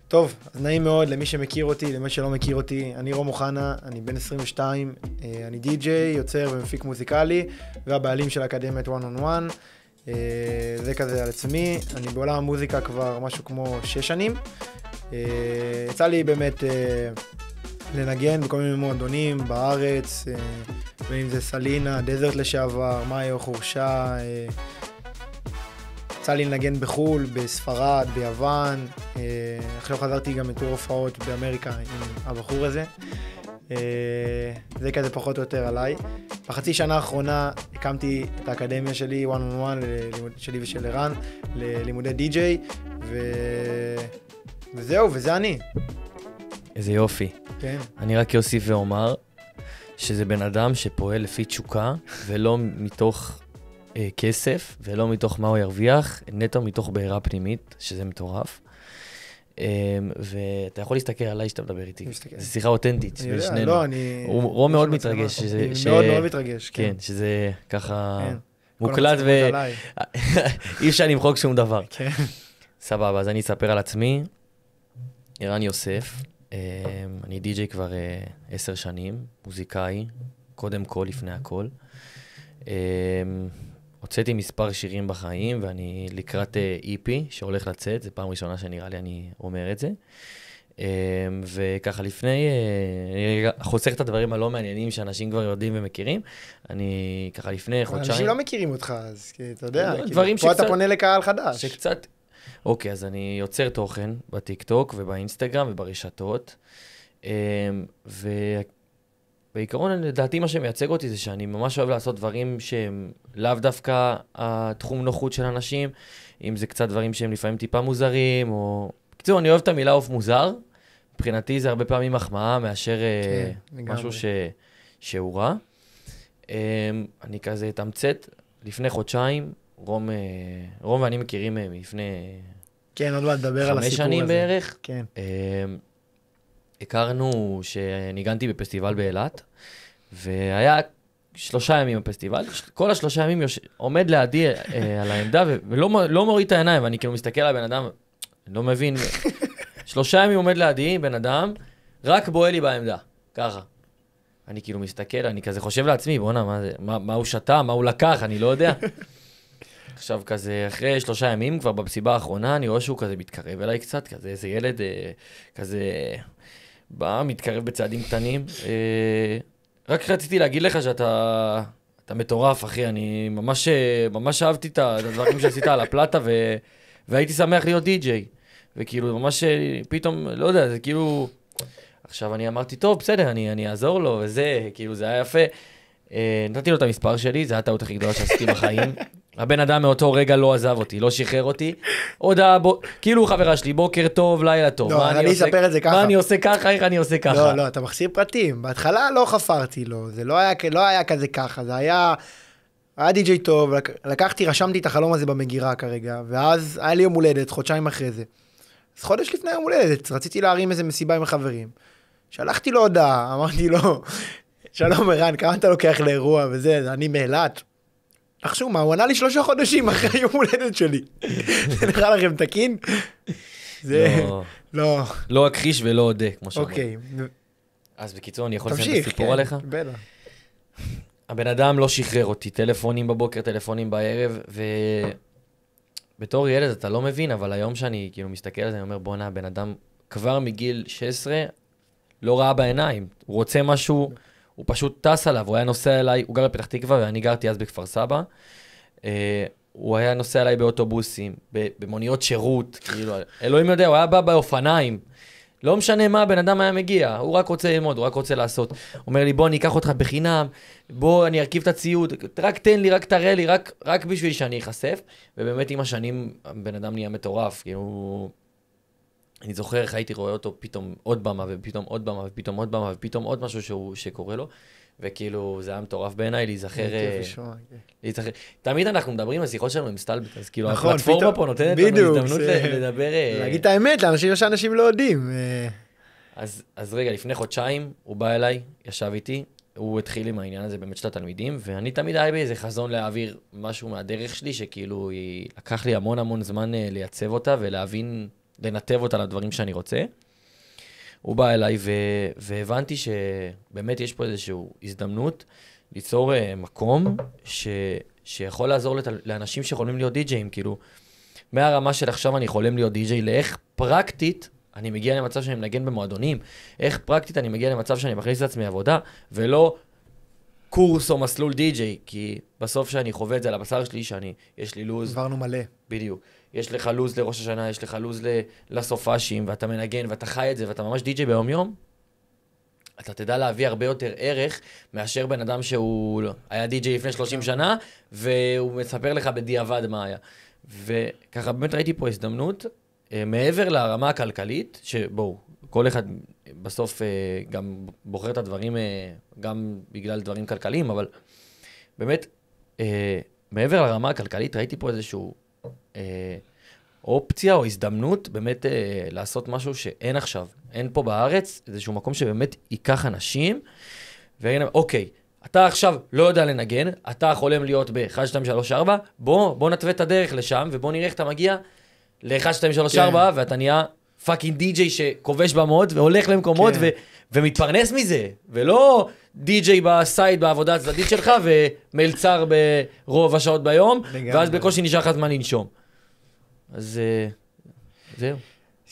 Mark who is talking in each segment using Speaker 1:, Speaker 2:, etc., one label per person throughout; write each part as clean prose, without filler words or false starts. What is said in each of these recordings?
Speaker 1: טוב, אז נעים מאוד למי שמכיר אותי, למי שלא מכיר אותי. אני רום אוחנה, אני בן 22, אני די-ג'יי, יוצר ומפיק מוזיקלי, והבעלים של אקדמיית One on One. זה כזה על עצמי. אני בעולם המוזיקה כבר משהו כמו 6 שנים. יצא לי באמת לנגן בכל מיני מועדונים בארץ, בין אם זה סלינה, דזרט לשעבר, מאיו, חורשה. יצא לי לנגן בחול, בספרד, ביוון. עכשיו חזרתי גם לטור הופעות באמריקה עם הבחור הזה. זה כזה פחות או יותר עליי. בחצי שנה האחרונה הקמתי את האקדמיה שלי, One on One, שלי ושל ערן, ללימודי די-ג'יי, וזהו, וזה אני.
Speaker 2: איזה יופי.
Speaker 1: כן.
Speaker 2: אני רק אוסיף ואומר שזה בן אדם שפועל לפי תשוקה, ולא מתוך כסף, ולא מתוך מה הוא ירוויח, נטו מתוך בעירה פנימית, שזה מטורף. ואתה יכול להסתכל עליי שאתה מדבר איתי. זו שיחה אותנטית בין שנינו.
Speaker 1: לא, אני...
Speaker 2: רום מאוד מתרגש.
Speaker 1: מאוד מאוד מתרגש, כן.
Speaker 2: כן, שזה ככה מוקלט אי אפשר למחוק שום דבר.
Speaker 1: כן.
Speaker 2: סבבה, אז אני אספר על עצמי. ערן יוסף, אני די-ג'יי כבר 10 שנים, מוזיקאי, קודם כל, לפני הכל. הוצאתי מספר שירים בחיים, ואני לקראת EP שהולך לצאת, זו פעם ראשונה שנראה לי אני אומר את זה. וככה לפני, אני חוסך את הדברים הלא מעניינים שאנשים כבר יודעים ומכירים, אני ככה לפני חודשיים...
Speaker 1: אנשים לא מכירים אותך, אז אתה יודע,
Speaker 2: פה
Speaker 1: אתה פונה לקהל חדש.
Speaker 2: שקצת... אוקיי, אז אני יוצר תוכן בטיקטוק ובאינסטגרם וברשתות, בעיקרון, לדעתי מה שמייצג אותי זה שאני ממש אוהב לעשות דברים שהם לאו דווקא התחום נוחות של אנשים, אם זה קצת דברים שהם לפעמים טיפה מוזרים, או... בקיצור, אני אוהב את המילה אוף מוזר, מבחינתי זה הרבה פעמים מחמאה מאשר משהו שהוא רע. אני כזה תמצת, לפני חודשיים, רום ואני מכירים מלפני...
Speaker 1: כן, עוד לא לדבר על הסיפור הזה.
Speaker 2: 5 שנים בערך.
Speaker 1: כן.
Speaker 2: הכרנו שניגנתי בפסטיבל באילת, והיה 3 ימים בפסטיבל, כל 3 ימים עומד לידי על העמדה, ולא מוריד את העיניים, ואני כאילו מסתכל על בן אדם, לא מבין, 3 ימים עומד לידי, בן אדם, רק בועל לי בעמדה, ככה. אני כאילו מסתכל, אני כזה חושב לעצמי, בוא'נה, מה הוא שתה, מה הוא לקח, אני לא יודע. עכשיו כזה, אחרי 3 ימים, כבר במסיבה האחרונה, אני רואה שהוא כזה מתקרב אליי קצת, כזה איזה ילד כזה... בא, מתקרב בצעדים קטנים. רק רציתי להגיד לך שאתה מטורף, אחי. אני ממש אהבתי את הדברים שעשית על הפלטה, והייתי שמח להיות די-ג'יי. וכאילו, ממש פתאום, לא יודע, זה כאילו... עכשיו אני אמרתי, טוב, בסדר, אני אעזור לו, וזה, כאילו, זה היה יפה. נתתי לו את המספר שלי, זה היה הטעות הכי גדולה שעשיתי בחיים. הבן אדם מאותו רגע לא עזב אותי, לא שחרר אותי. הודעה, כאילו חברה שלי, בוקר טוב, לילה טוב.
Speaker 1: לא, אני אספר את זה ככה.
Speaker 2: מה אני עושה ככה, איך אני עושה ככה?
Speaker 1: לא, אתה מחסיר פרטים. בהתחלה לא חפרתי לו, זה לא היה כזה ככה, זה היה די-ג'יי טוב, רשמתי את החלום הזה במגירה כרגע, ואז היה לי יום הולדת, חודשיים אחרי זה. אז חודש לפני יום הולדת, רציתי להרים איזה מסיבה עם החברים. שלחתי לו הודעה, אמרתי לו, שלום ערן, כמה אתה לוקח לאירוע וזה, אני מאילת. תחשו מה, הוא ענה לי 3 חודשים אחרי יום הולדת שלי. זה נראה לכם תקין? זה... לא.
Speaker 2: לא הכחיש ולא עודה, כמו שאמר.
Speaker 1: אוקיי.
Speaker 2: אז בקיצור, אני יכול לסיים את הסיפור עליך?
Speaker 1: בטח.
Speaker 2: הבן אדם לא שחרר אותי, טלפונים בבוקר, טלפונים בערב, ובתור ילד אתה לא מבין, אבל היום שאני כאילו מסתכל על זה, אני אומר, בוא'נה, הבן אדם כבר מגיל 16, לא ראה בעיניים. הוא רוצה משהו... הוא פשוט טס עליו, הוא היה נוסע אליי, הוא גר בפתח תקווה, ואני גרתי אז בכפר סבא. הוא היה נוסע אליי באוטובוסים, במוניות שירות, כאילו, אלוהים יודע, הוא היה בא באופניים. לא משנה מה, הבן אדם היה מגיע, הוא רק רוצה ללמוד, הוא רק רוצה לעשות. הוא אומר לי, בוא, אני אקח אותך בחינם, בוא, אני ארכיב את הציוד, רק תן לי, רק תראה לי, רק בשביל שאני אחשף. ובאמת עם השנים, הבן אדם נהיה מטורף, כאילו... אני זוכר איך הייתי רואה אותו פתאום עוד במה, ופתאום עוד במה, ופתאום עוד במה, ופתאום עוד משהו שקורה לו, וכאילו זה היה מטורף בעיניי להיזכר. תמיד אנחנו מדברים, השיחות שלנו עם סטלבט, אז כאילו הפלטפורמה פה נותנת לנו הזדמנות לדבר.
Speaker 1: להגיד את האמת, לאנשים שאנשים לא יודעים.
Speaker 2: אז רגע, לפני חודשיים הוא בא אליי, ישב איתי, הוא התחיל עם העניין הזה באמת של התלמידים, ואני תמיד היה באיזה חזון להעביר משהו מהדרך שלי, שכאילו לקח לי המון זמן לייצב אותה ולהבין לנתב אותה לדברים שאני רוצה. הוא בא אליי והבנתי שבאמת יש פה איזושהי הזדמנות ליצור מקום שיכול לעזור לאנשים שיכולים להיות די-ג'אים, כאילו, מהרמה של עכשיו אני חולם להיות די-ג'יי, לאיך פרקטית אני מגיע למצב שאני מנגן במועדונים, איך פרקטית אני מגיע למצב שאני מכניס לעצמי עבודה, ולא קורס או מסלול די-ג'יי, כי בסוף שאני חווה את זה על הבשר שלי, יש לי לוז.
Speaker 1: עברנו מלא.
Speaker 2: בדיוק. יש לך לוז לראש השנה, יש לך לוז לסופאשים, ואתה מנגן, ואתה חי את זה, ואתה ממש די-ג'יי ביום יום, אתה תדע להביא הרבה יותר ערך מאשר בן אדם שהוא היה די-ג'יי לפני 30 שנה, והוא מספר לך בדיעבד מה היה. וככה באמת ראיתי פה הזדמנות, מעבר לרמה הכלכלית, שבואו, כל אחד בסוף גם בוחר את הדברים, גם בגלל דברים כלכליים, אבל באמת, מעבר לרמה הכלכלית, ראיתי פה איזשהו אופציה או הזדמנות, באמת לעשות משהו שאין עכשיו. אין פה בארץ איזשהו מקום שבאמת ייקח אנשים, ויגיד, אוקיי, אתה עכשיו לא יודע לנגן, אתה חולם להיות ב-1, 2, 3, 4, בוא נתווה את הדרך לשם, ובוא נראה איך אתה מגיע ל-1, 2, 3, 4, ואתה נהיה פאקינג די-ג'יי שכובש במות, והולך למקומות, ומתפרנס מזה, ולא די-ג'יי בסייד בעבודה הצדדית שלך, ומלצר ברוב השעות ביום, ואז בקושי נשאר לך זמן לנשום. אז זהו.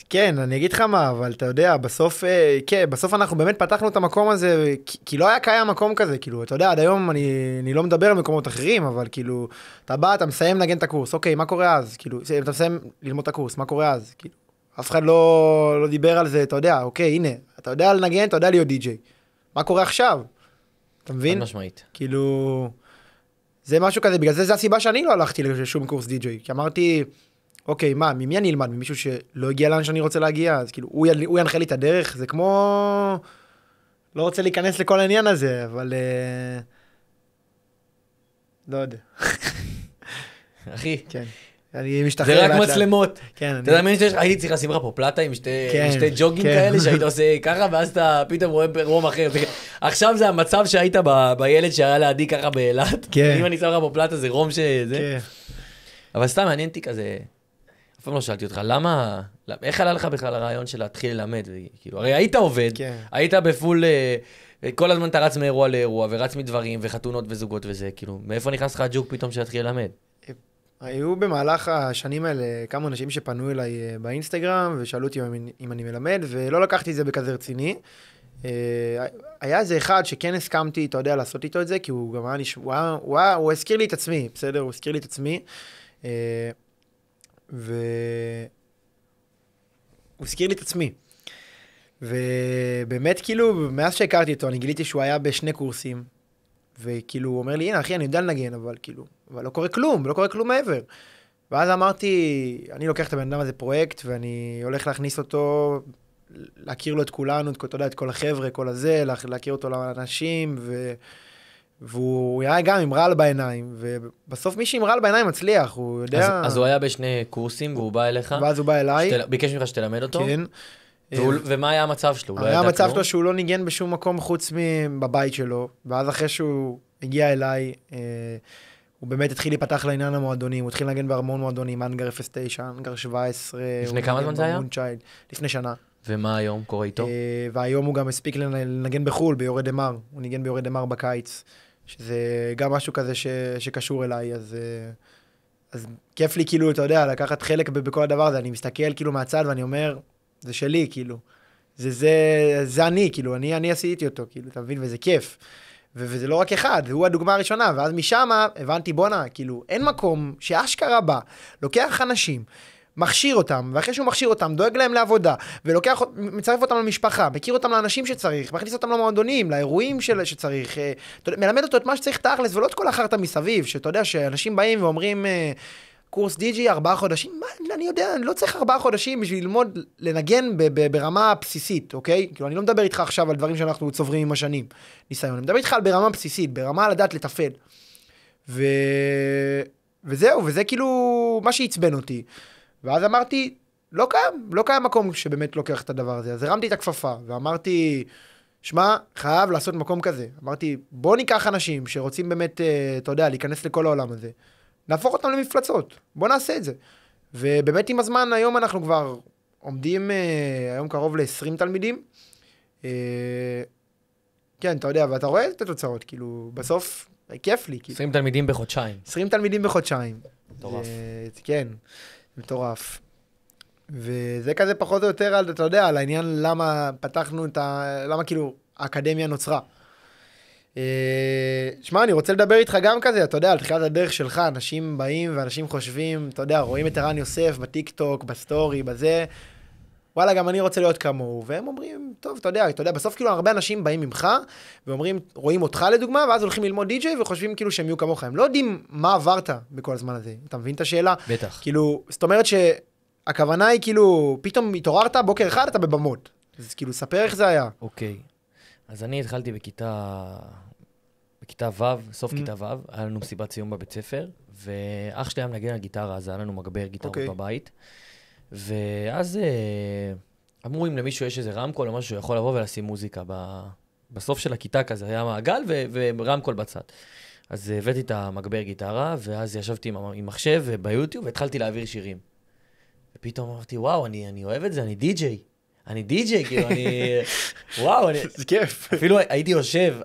Speaker 2: כן,
Speaker 1: אני אגיד לך מה, אבל אתה יודע, בסוף אנחנו באמת פתחנו את המקום הזה, כי לא היה קיים מקום כזה, כאילו, אתה יודע, עד היום אני לא מדבר על מקומות אחרים, אבל כאילו, אתה בא, אתה מסיים לנגן את הקורס, אוקיי, מה קורה אז? כאילו, אתה מסיים ללמוד את הקורס, מה קורה אז? כאילו, אף אחד לא דיבר על זה, אתה יודע, אוקיי, הנה, אתה יודע לנגן, אתה יודע להיות די-ג'יי. מה קורה עכשיו? אתה מבין?
Speaker 2: משמעית.
Speaker 1: כאילו, זה משהו כזה, בגלל זה הסיבה שאני לא הלכתי לשום קורס די-ג'יי, כי אמרתי, אוקיי, מה, ממי אני אלמד? ממישהו שלא הגיע לאן שאני רוצה להגיע? אז כאילו, הוא ינחה לי את הדרך, זה כמו... לא רוצה להיכנס לכל העניין הזה, אבל... לא יודע.
Speaker 2: אחי.
Speaker 1: כן. אני משתחרר.
Speaker 2: זה רק מצלמות.
Speaker 1: כן.
Speaker 2: אתה יודע, הייתי צריך לשים לך פה פלטה עם שתי ג'וגים כאלה, שהיית עושה ככה, ואז אתה פתאום רואה רום אחר. עכשיו זה המצב שהיית בילד שהיה לידי ככה באילת. אם אני שם לך פה פלטה, זה רום שזה. אבל סתם מעניין אותי כזה... אף פעם לא שאלתי אותך, איך עלה לך בכלל הרעיון של להתחיל ללמד? כאילו, הרי היית עובד, היית בפול, כל הזמן אתה רץ מאירוע לאירוע, ורץ מדברים, וחתונות וזוגות וזה, כאילו, מאיפה נכנס לך הג'וק פתאום שלהתחיל ללמד?
Speaker 1: היו במהלך השנים האלה כמה אנשים שפנו אליי באינסטגרם, ושאלו אותי אם אני מלמד, ולא לקחתי את זה בכזה רציני. היה איזה אחד שכן הסכמתי, אתה יודע, לעשות איתו את זה, כי הוא גם היה, הוא הזכיר לי את עצמי, בסדר? הוא הזכיר לי את עצמי. והוא הזכיר לי את עצמי. ובאמת, כאילו, מאז שהכרתי אותו, אני גיליתי שהוא היה בשני קורסים, וכאילו, הוא אומר לי, הנה, אחי, אני יודע לנגן, אבל כאילו, אבל לא קורה כלום, לא קורה כלום מעבר. ואז אמרתי, אני לוקח את הבן אדם הזה פרויקט, ואני הולך להכניס אותו, להכיר לו את כולנו, אתה יודע, את כל החבר'ה, כל הזה, להכיר אותו לאנשים, והוא היה גם עם רעל בעיניים, ובסוף מי שעם רעל בעיניים מצליח, הוא יודע...
Speaker 2: אז הוא היה בשני קורסים, והוא בא אליך?
Speaker 1: ואז הוא בא אליי.
Speaker 2: ביקש ממך שתלמד אותו?
Speaker 1: כן.
Speaker 2: ומה היה המצב שלו?
Speaker 1: היה המצב שלו שהוא לא ניגן בשום מקום חוץ מבבית שלו, ואז אחרי שהוא הגיע אליי, הוא באמת התחיל להיפתח לעניין המועדונים, הוא התחיל לנגן בהמון מועדונים, אנגר 09, אנגר 17.
Speaker 2: לפני כמה זמן זה היה?
Speaker 1: לפני שנה.
Speaker 2: ומה היום קורה איתו?
Speaker 1: והיום הוא גם הספיק לנגן בחול, ביורי דמר. הוא ניגן ביורי דמר בקיץ, שזה גם משהו כזה שקשור אליי, אז כיף לי כאילו, אתה יודע, לקחת חלק בכל הדבר הזה. אני מסתכל כאילו מהצד ואני אומר, זה שלי, כאילו. זה אני, כאילו, אני עשיתי אותו, כאילו, אתה מבין? וזה כיף. וזה לא רק אחד, והוא הדוגמה הראשונה, ואז משם הבנתי, בונה, כאילו, אין מקום שאשכרה בא, לוקח אנשים, מכשיר אותם, ואחרי שהוא מכשיר אותם, דואג להם לעבודה, ולוקח, מצרף אותם למשפחה, מכיר אותם לאנשים שצריך, מכניס אותם למועדונים, לאירועים שצריך, מלמד אותו את מה שצריך תכלס, ולא את כל החרטא מסביב, שאתה יודע שאנשים באים ואומרים, קורס די-ג'יי 4 חודשים, מה, אני יודע, אני לא צריך 4 חודשים בשביל ללמוד לנגן ברמה בסיסית, אוקיי? כאילו, אני לא מדבר איתך עכשיו על דברים שאנחנו צוברים עם השנים, ניסיון, אני מדבר איתך על ברמה בסיסית, ברמה לדעת לתפעל. וזהו, וזה כאילו מה שעצבן אותי. ואז אמרתי, לא קיים מקום שבאמת לוקח את הדבר הזה. אז הרמתי את הכפפה, ואמרתי, שמע, חייב לעשות מקום כזה. אמרתי, בוא ניקח אנשים שרוצים באמת, אתה יודע, להיכנס לכל העולם הזה. נהפוך אותם למפלצות. בוא נעשה את זה. ובאמת עם הזמן, היום אנחנו כבר עומדים היום קרוב ל-20 תלמידים. כן, אתה יודע, ואתה רואה את התוצאות, כאילו, בסוף, כיף לי.
Speaker 2: 20 תלמידים בחודשיים.
Speaker 1: 20 תלמידים בחודשיים.
Speaker 2: מטורף.
Speaker 1: כן, מטורף. וזה כזה פחות או יותר, אתה יודע, על העניין למה פתחנו למה כאילו האקדמיה נוצרה. שמע, אני רוצה לדבר איתך גם כזה, אתה יודע, על תחילת הדרך שלך, אנשים באים ואנשים חושבים, אתה יודע, רואים את ערן יוסף בטיק טוק, בסטורי, בזה, וואלה, גם אני רוצה להיות כמוהו, והם אומרים, טוב, אתה יודע, בסוף כאילו הרבה אנשים באים ממך, ואומרים, רואים אותך לדוגמה, ואז הולכים ללמוד די-ג'יי, וחושבים כאילו שהם יהיו כמוך, הם לא יודעים מה עברת בכל הזמן הזה, אתה מבין את השאלה?
Speaker 2: בטח.
Speaker 1: כאילו, זאת אומרת שהכוונה היא כאילו, פתאום התעוררת, בוקר אחד אתה בבמות, אז כאילו, ספר איך זה היה.
Speaker 2: אוקיי, אז אני התחלתי בכיתה ו', סוף כיתה ו', היה לנו מסיבת סיום בבית ספר, ואח שלי היה מנגן על גיטרה, אז היה לנו מגבר גיטרות בבית. ואז אמרו אם למישהו יש איזה רמקול או משהו שהוא יכול לבוא ולשים מוזיקה. בסוף של הכיתה כזה היה מעגל ורמקול בצד. אז הבאתי את המגבר גיטרה, ואז ישבתי עם מחשב ביוטיוב והתחלתי להעביר שירים. ופתאום אמרתי, וואו, אני אוהב את זה, אני די-ג'יי, כאילו, וואו,
Speaker 1: זה כיף.
Speaker 2: אפילו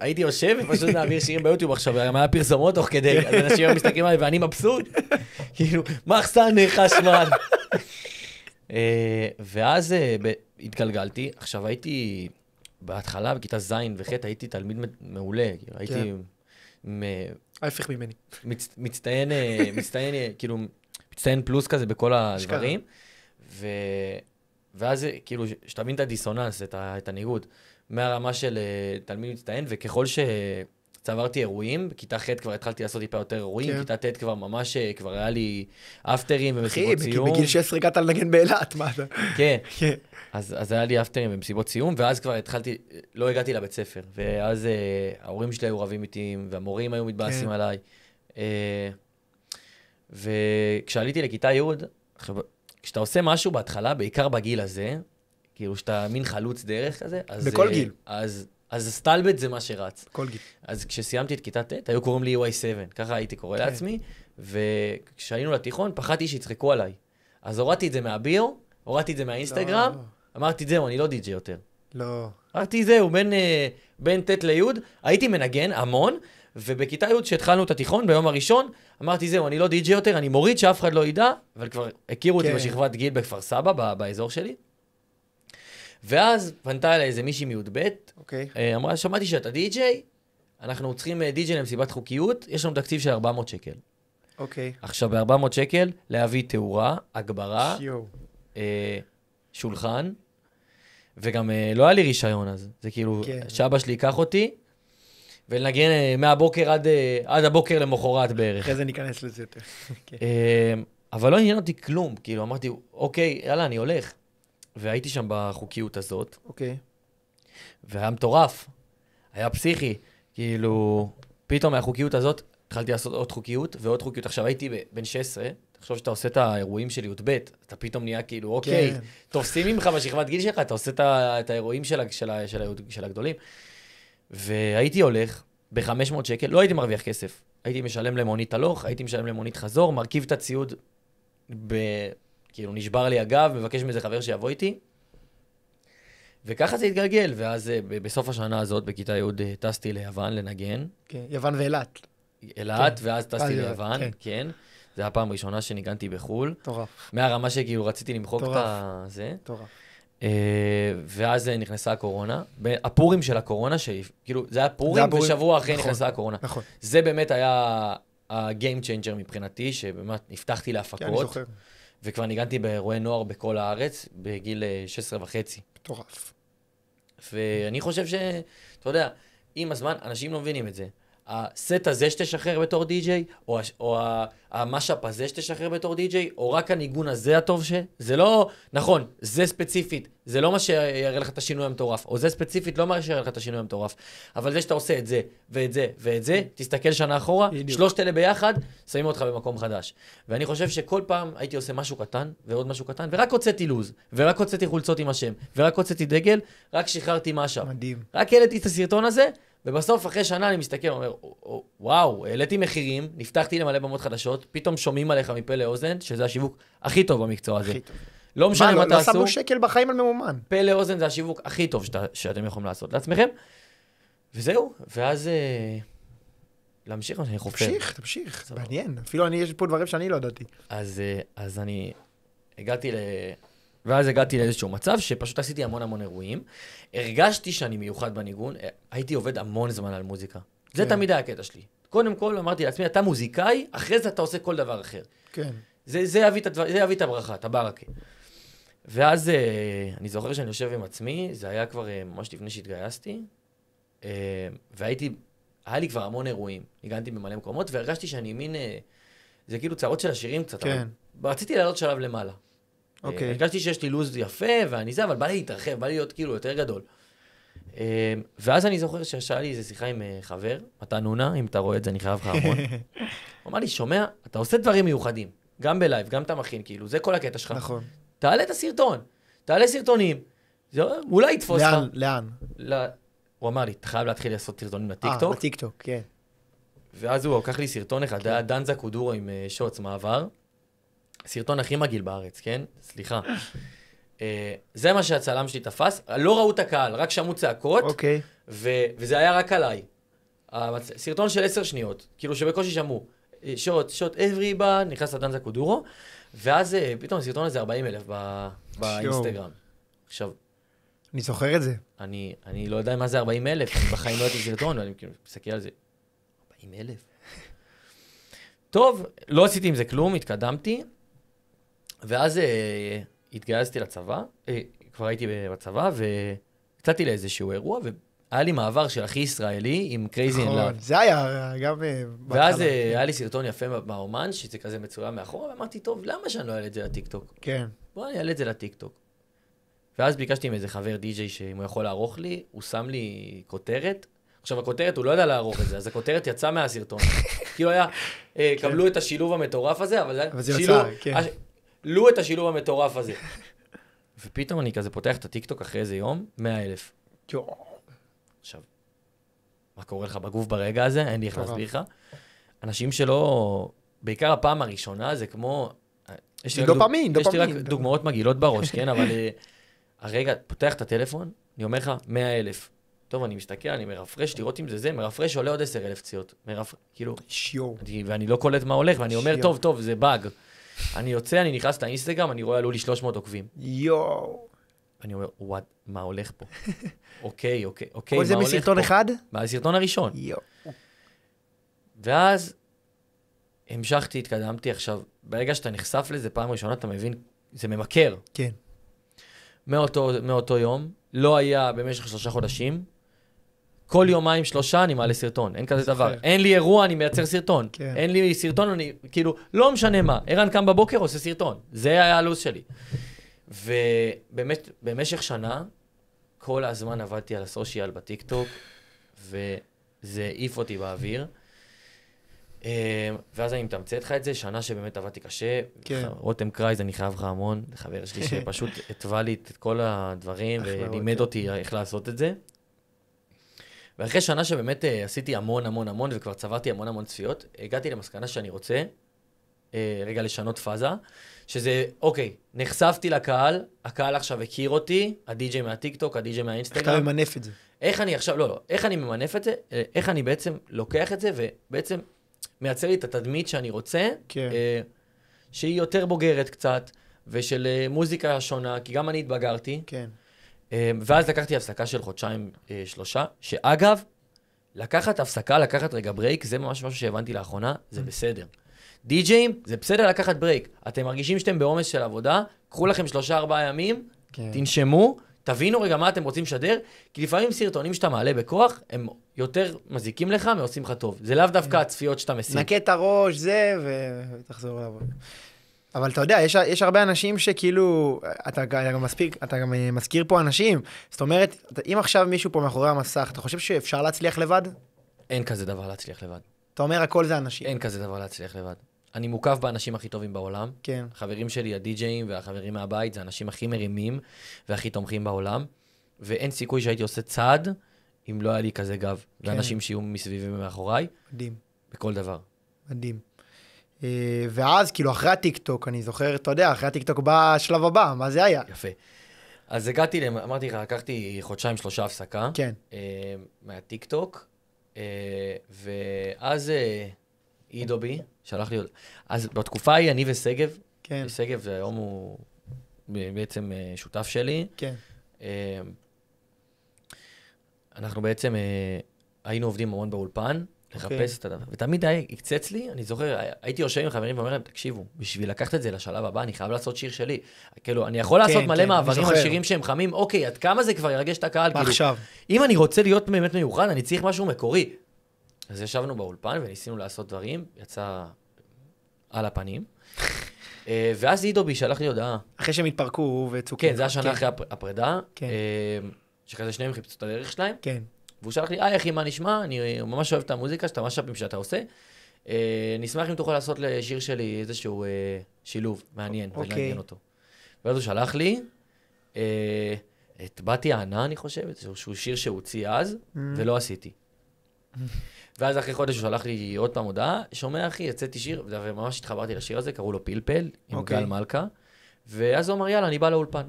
Speaker 2: הייתי יושב ופשוט להעביר שירים ביוטיוב עכשיו, גם היה פרסומות תוך כדי, אז אנשים היו מסתכלים עליי ואני מבסוט, כאילו, מחסן חשמל. ואז התגלגלתי, עכשיו הייתי בהתחלה, בכיתה ז' וח' הייתי תלמיד מעולה, הייתי
Speaker 1: ההפך ממני.
Speaker 2: מצטיין פלוס כזה בכל הדברים, ואז כאילו, שתבין את הדיסוננס, את הניגוד, מהרמה של תלמיד מצטיין, וככל צברתי אירועים, בכיתה ח' כבר התחלתי לעשות טיפה יותר אירועים, בכיתה ט' כבר ממש, כבר היה לי אפטרים ומסיבות סיום.
Speaker 1: בגיל 16 הגעת לנגן באילת, מה אתה?
Speaker 2: כן, אז היה לי אפטרים ומסיבות סיום, ואז כבר לא הגעתי לבית ספר, ואז ההורים שלי היו רבים איתי, והמורים היו מתבאסים עליי. וכשעליתי לכיתה י', כשאתה עושה משהו בהתחלה, בעיקר בגיל הזה, כאילו שאתה מין חלוץ דרך כזה,
Speaker 1: בכל גיל.
Speaker 2: אז הסטלבט זה מה שרץ.
Speaker 1: כל גיל.
Speaker 2: אז כשסיימתי את כיתה ט', היו קוראים לי EY7, ככה הייתי קורא לעצמי, וכשהיינו לתיכון, פחדתי שיצחקו עליי. אז הורדתי את זה מהביו, הורדתי את זה מהאינסטגרם, אמרתי, זהו, אני לא די-ג'יי יותר.
Speaker 1: לא.
Speaker 2: אמרתי, זהו, בין ט' לי', הייתי מנגן המון, ובכיתה י' שהתחלנו את התיכון ביום הראשון, אמרתי, זהו, אני לא די-ג'יי יותר, אני מוריד שאף אחד לא ידע, אבל כבר הכירו אותי בשכבת גיל בכפר סבא, באזור שלי. ואז פנתה אליי איזה מישהי מי"ב, אמרה, שמעתי שאתה די-ג'יי, אנחנו צריכים די-ג'יי למסיבת חוקיות, יש לנו תקציב של 400 שקל. עכשיו ב-400 שקל, להביא תאורה, הגברה, שולחן, וגם לא היה לי רישיון אז, זה כאילו, שאבא שלי ייקח אותי, ולנגן מהבוקר עד הבוקר למחרת בערך.
Speaker 1: אחרי זה ניכנס לזה יותר.
Speaker 2: אבל לא עניין אותי כלום, כאילו אמרתי, אוקיי, יאללה, אני הולך. והייתי שם בחוקיות הזאת.
Speaker 1: אוקיי.
Speaker 2: והיה מטורף, היה פסיכי. כאילו, פתאום מהחוקיות הזאת, התחלתי לעשות עוד חוקיות ועוד חוקיות. עכשיו הייתי בן 16, תחשוב שאתה עושה את האירועים של י"ב, אתה פתאום נהיה כאילו, אוקיי, תופסים ממך בשכבת גיל שלך, אתה עושה את האירועים של הגדולים. והייתי הולך ב-500 שקל, לא הייתי מרוויח כסף. הייתי משלם למונית הלוך, הייתי משלם למונית חזור, מרכיב את הציוד, כאילו נשבר לי הגב, מבקש מאיזה חבר שיבוא איתי. וככה זה התגלגל, ואז בסוף השנה הזאת, בכיתה י' טסתי ליוון לנגן.
Speaker 1: כן, יוון ואילת.
Speaker 2: אילת, ואז טסתי ליוון, כן. זה הפעם הראשונה שניגנתי בחול.
Speaker 1: טורף.
Speaker 2: מהרמה שכאילו רציתי למחוק את זה.
Speaker 1: טורף.
Speaker 2: ואז נכנסה הקורונה, הפורים של הקורונה, כאילו זה היה פורים ושבוע אחרי נכנסה הקורונה.
Speaker 1: נכון.
Speaker 2: זה באמת היה ה-game changer מבחינתי, שבאמת נפתחתי להפקות, וכבר ניגנתי באירועי נוער בכל הארץ, בגיל 16 וחצי.
Speaker 1: טורף.
Speaker 2: ואני חושב אתה יודע, עם הזמן, אנשים לא מבינים את זה. הסט הזה שתשחרר בתור די-ג'יי, או המשאפ הזה שתשחרר בתור די-ג'יי, או רק הניגון הזה הטוב זה לא, נכון, זה ספציפית, זה לא מה שיראה לך את השינוי המטורף, או זה ספציפית לא מה שיראה לך את השינוי המטורף, אבל זה שאתה עושה את זה, ואת זה, ואת זה, תסתכל שנה אחורה, שלושת אלה ביחד, שמים אותך במקום חדש. ואני חושב שכל פעם הייתי עושה משהו קטן, ועוד משהו קטן, ורק הוצאתי לוז, ורק הוצאתי חולצות עם השם, ורק הוצאתי דגל, רק שחררתי משאפ.
Speaker 1: מדהים.
Speaker 2: רק העליתי את הסרטון הזה, ובסוף, אחרי שנה, אני מסתכל, אומר, וואו, העליתי מחירים, נפתחתי למלא במות חדשות, פתאום שומעים עליך מפה לאוזן, שזה השיווק הכי טוב במקצוע הזה. לא משנה מה
Speaker 1: לא
Speaker 2: תעשו.
Speaker 1: שמנו שקל בחיים על ממומן.
Speaker 2: פה לאוזן זה השיווק הכי טוב שאתם יכולים לעשות לעצמכם. וזהו, ואז להמשיך מה שאני חופר.
Speaker 1: תמשיך, מעניין. אפילו יש פה דברים שאני לא ידעתי.
Speaker 2: אז אני הגעתי לאיזשהו מצב שפשוט עשיתי המון אירועים. הרגשתי שאני מיוחד בניגון, הייתי עובד המון זמן על מוזיקה. זה תמיד היה הקטע שלי. קודם כל אמרתי לעצמי, אתה מוזיקאי, אחרי זה אתה עושה כל דבר אחר.
Speaker 1: כן.
Speaker 2: זה יביא את הברכה, את הברכה. ואז אני זוכר שאני יושב עם עצמי, זה היה כבר ממש לפני שהתגייסתי, היה לי כבר המון אירועים, הגעתי במלא מקומות, והרגשתי שאני מין, זה כאילו צרות של השירים קצת,
Speaker 1: כן.
Speaker 2: אבל רציתי לעלות שלב למעלה.
Speaker 1: אוקיי.
Speaker 2: הרגשתי שיש לי לוז יפה, ואני זה, אבל בא לי להתרחב, בא לי להיות כאילו יותר גדול. ואז אני זוכר ששאלה לי איזו שיחה עם חבר, מתן נונה, אם אתה רואה את זה, אני חייב לך המון. הוא אמר לי, שומע, אתה עושה דברים מיוחדים, גם בלייב, גם אתה מכין, כאילו, זה כל הקטע שלך.
Speaker 1: נכון.
Speaker 2: תעלה את הסרטון, תעלה סרטונים, אולי יתפוס לך.
Speaker 1: לאן?
Speaker 2: הוא אמר לי, אתה חייב להתחיל לעשות סרטונים לטיקטוק.
Speaker 1: לטיקטוק, כן.
Speaker 2: ואז הוא לקח לי סרטון אחד, היה דנזה קודורו עם שוץ מעבר. סרטון הכי מגעיל בארץ, כן? סליחה. זה מה שהצלם שלי תפס. לא ראו את הקהל, רק שמעו צעקות.
Speaker 1: אוקיי.
Speaker 2: וזה היה רק עליי. סרטון של 10 שניות, כאילו שבקושי שמעו. שוט, everybody, נכנס לדנזה קודורו. ואז פתאום הסרטון הזה 40,000 באינסטגרם. עכשיו,
Speaker 1: אני זוכר את זה.
Speaker 2: אני לא יודע מה זה 40,000, אני בחיים לא הייתי סרטון, ואני כאילו מסתכל על זה. 40,000? טוב, לא עשיתי עם זה כלום, התקדמתי, ואז התגייסתי לצבא, כבר הייתי בצבא, וקצתי לאיזשהו אירוע, והיה לי מעבר של הכי ישראלי עם Crazy in Love.
Speaker 1: זה היה גם
Speaker 2: ואז היה לי סרטון יפה באומן, שזה כזה מצוין מאחורה, ואמרתי, טוב, למה שאני לא אעלה את זה לטיקטוק?
Speaker 1: כן.
Speaker 2: בוא אני אעלה את זה לטיקטוק. ואז ביקשתי עם איזה חבר די-ג'יי שאם הוא יכול לערוך לי, הוא שם לי כותרת. עכשיו, הכותרת, הוא לא ידע לערוך את זה, אז הכותרת יצאה מהסרטון. כאילו היה, קבלו את השילוב המטורף הזה, אבל זה
Speaker 1: יצא, כן.
Speaker 2: לו את השילוב המטורף הזה. ופתאום אני כזה פותח את הטיקטוק אחרי איזה יום, 100,000. עכשיו, מה קורה לך בגוף ברגע הזה? אין לי איך להסביר לך. אנשים שלא, בעיקר הפעם הראשונה, זה כמו... יש לי רק דוגמאות מגעילות בראש, כן? אבל הרגע, פותח את הטלפון, אני אומר לך, 100,000. טוב, אני מסתכל, אני מרפרש, לראות אם זה, מרפרש עולה עוד 10,000 פציעות. כאילו, ואני לא קולט מה הולך, ואני אומר, טוב, זה באג. אני יוצא, אני נכנס לאינסטגרם, אני רואה, עלו לי 300 עוקבים. אני אומר, מה הולך פה? אוקיי, מה הולך פה?
Speaker 1: כל זה מסרטון אחד?
Speaker 2: מהסרטון הראשון. ואז המשכתי, התקדמתי. עכשיו, ברגע שאתה נחשף לזה פעם ראשונה, אתה מבין, זה ממכר.
Speaker 1: כן.
Speaker 2: מאותו יום, לא היה במשך 3 חודשים, כל יומיים 3 אני מעלה סרטון, אין כזה דבר. אין לי אירוע, אני מייצר סרטון. אין לי סרטון, אני, כאילו, לא משנה מה. ערן קם בבוקר, עושה סרטון. זה היה הלו"ז שלי. ובמשך שנה, כל הזמן עבדתי על הסושיאל בטיקטוק, וזה העיף אותי באוויר. ואז אני מתמצא לך את זה, שנה שבאמת עבדתי קשה. רותם קרייז, אני חייב לך המון, חבר שלי שפשוט התווה לי את כל הדברים, ולימד אותי איך לעשות את זה. ואחרי שנה שבאמת עשיתי המון, וכבר צברתי המון צפיות, הגעתי למסקנה שאני רוצה רגע לשנות פאזה, שזה, אוקיי, נחשפתי לקהל, הקהל עכשיו הכיר אותי, הדי-ג'יי מהטיקטוק, הדי-ג'יי מהאינסטגרם.
Speaker 1: איך אתה ממנף את זה?
Speaker 2: איך אני עכשיו, איך אני ממנף את זה, איך אני בעצם לוקח את זה, ובעצם מייצר לי את התדמית שאני רוצה, שהיא יותר בוגרת קצת, ושל מוזיקה שונה, כי גם אני התבגרתי.
Speaker 1: כן.
Speaker 2: ואז לקחתי הפסקה של 2-3, שאגב, לקחת רגע ברייק, זה ממש משהו שהבנתי לאחרונה, זה בסדר. די-ג'יים, זה בסדר לקחת ברייק. אתם מרגישים שאתם בעומס של עבודה, קחו לכם 3-4 ימים, תנשמו, תבינו רגע מה אתם רוצים לשדר, כי לפעמים סרטונים שאתה מעלה בכוח, הם יותר מזיקים לך, ועושים לך טוב. זה לאו דווקא הצפיות שאתה משיג.
Speaker 1: נקה את הראש, זה, ותחזור לעבוד. אבל אתה יודע, יש הרבה אנשים שכאילו, אתה גם מזכיר פה אנשים, זאת אומרת, אם עכשיו מישהו פה מאחורי המסך, אתה חושב שאפשר להצליח לבד?
Speaker 2: אין כזה דבר להצליח לבד.
Speaker 1: אתה אומר, הכל זה אנשים.
Speaker 2: אין כזה דבר להצליח לבד. אני מוקף באנשים הכי טובים בעולם.
Speaker 1: כן.
Speaker 2: החברים שלי, הדי-ג'אים והחברים מהבית, זה האנשים הכי מרימים והכי תומכים בעולם, ואין סיכוי שהייתי עושה צעד אם לא היה לי כזה גב. ואנשים שיהיו מסביבי ומאחוריי.
Speaker 1: מדהים.
Speaker 2: בכל דבר.
Speaker 1: מדהים. ואז, כאילו, אחרי הטיקטוק, אני זוכר, אתה יודע, אחרי הטיקטוק בא השלב הבא, מה זה היה?
Speaker 2: יפה. אז הגעתי, אמרתי לך, לקחתי 2-3 הפסקה.
Speaker 1: כן.
Speaker 2: מהטיקטוק, ואז אידובי שלח לי עוד. אז בתקופה ההיא, אני ושגב,
Speaker 1: כן.
Speaker 2: ושגב היום הוא בעצם שותף שלי.
Speaker 1: כן.
Speaker 2: אנחנו בעצם היינו עובדים המון באולפן, לחפש את הדבר. ותמיד הקצץ לי, אני זוכר, הייתי יושב עם חברים ואומר להם, תקשיבו, בשביל לקחת את זה לשלב הבא, אני חייב לעשות שיר שלי. כאילו, אני יכול לעשות מלא מעברים על שירים שהם חמים, אוקיי, עד כמה זה כבר ירגש את הקהל?
Speaker 1: מה עכשיו?
Speaker 2: אם אני רוצה להיות באמת מיוחד, אני צריך משהו מקורי. אז ישבנו באולפן וניסינו לעשות דברים, יצא על הפנים. ואז אידובי שלח לי הודעה.
Speaker 1: אחרי שהם התפרקו וצוקים.
Speaker 2: כן, זה השנה אחרי הפרידה,
Speaker 1: כן.
Speaker 2: שכזה שניהם חיפשו את הדרך שלהם.
Speaker 1: כן.
Speaker 2: והוא שלח לי, אחי, מה נשמע? אני ממש אוהב את המוזיקה, את המשאפים שאתה עושה. נשמח אם תוכל לעשות לשיר שלי איזשהו שילוב מעניין, ולעניין אותו. ואז הוא שלח לי את באתי הענה, אני חושב, שהוא שיר שהוציא אז, ולא עשיתי. ואז אחרי חודש הוא שלח לי עוד פעם הודעה, שומע אחי, יצאתי שיר, וממש התחברתי לשיר הזה, קראו לו פלפל, עם גל מלכה, ואז הוא אמר, יאללה, אני בא לאולפן.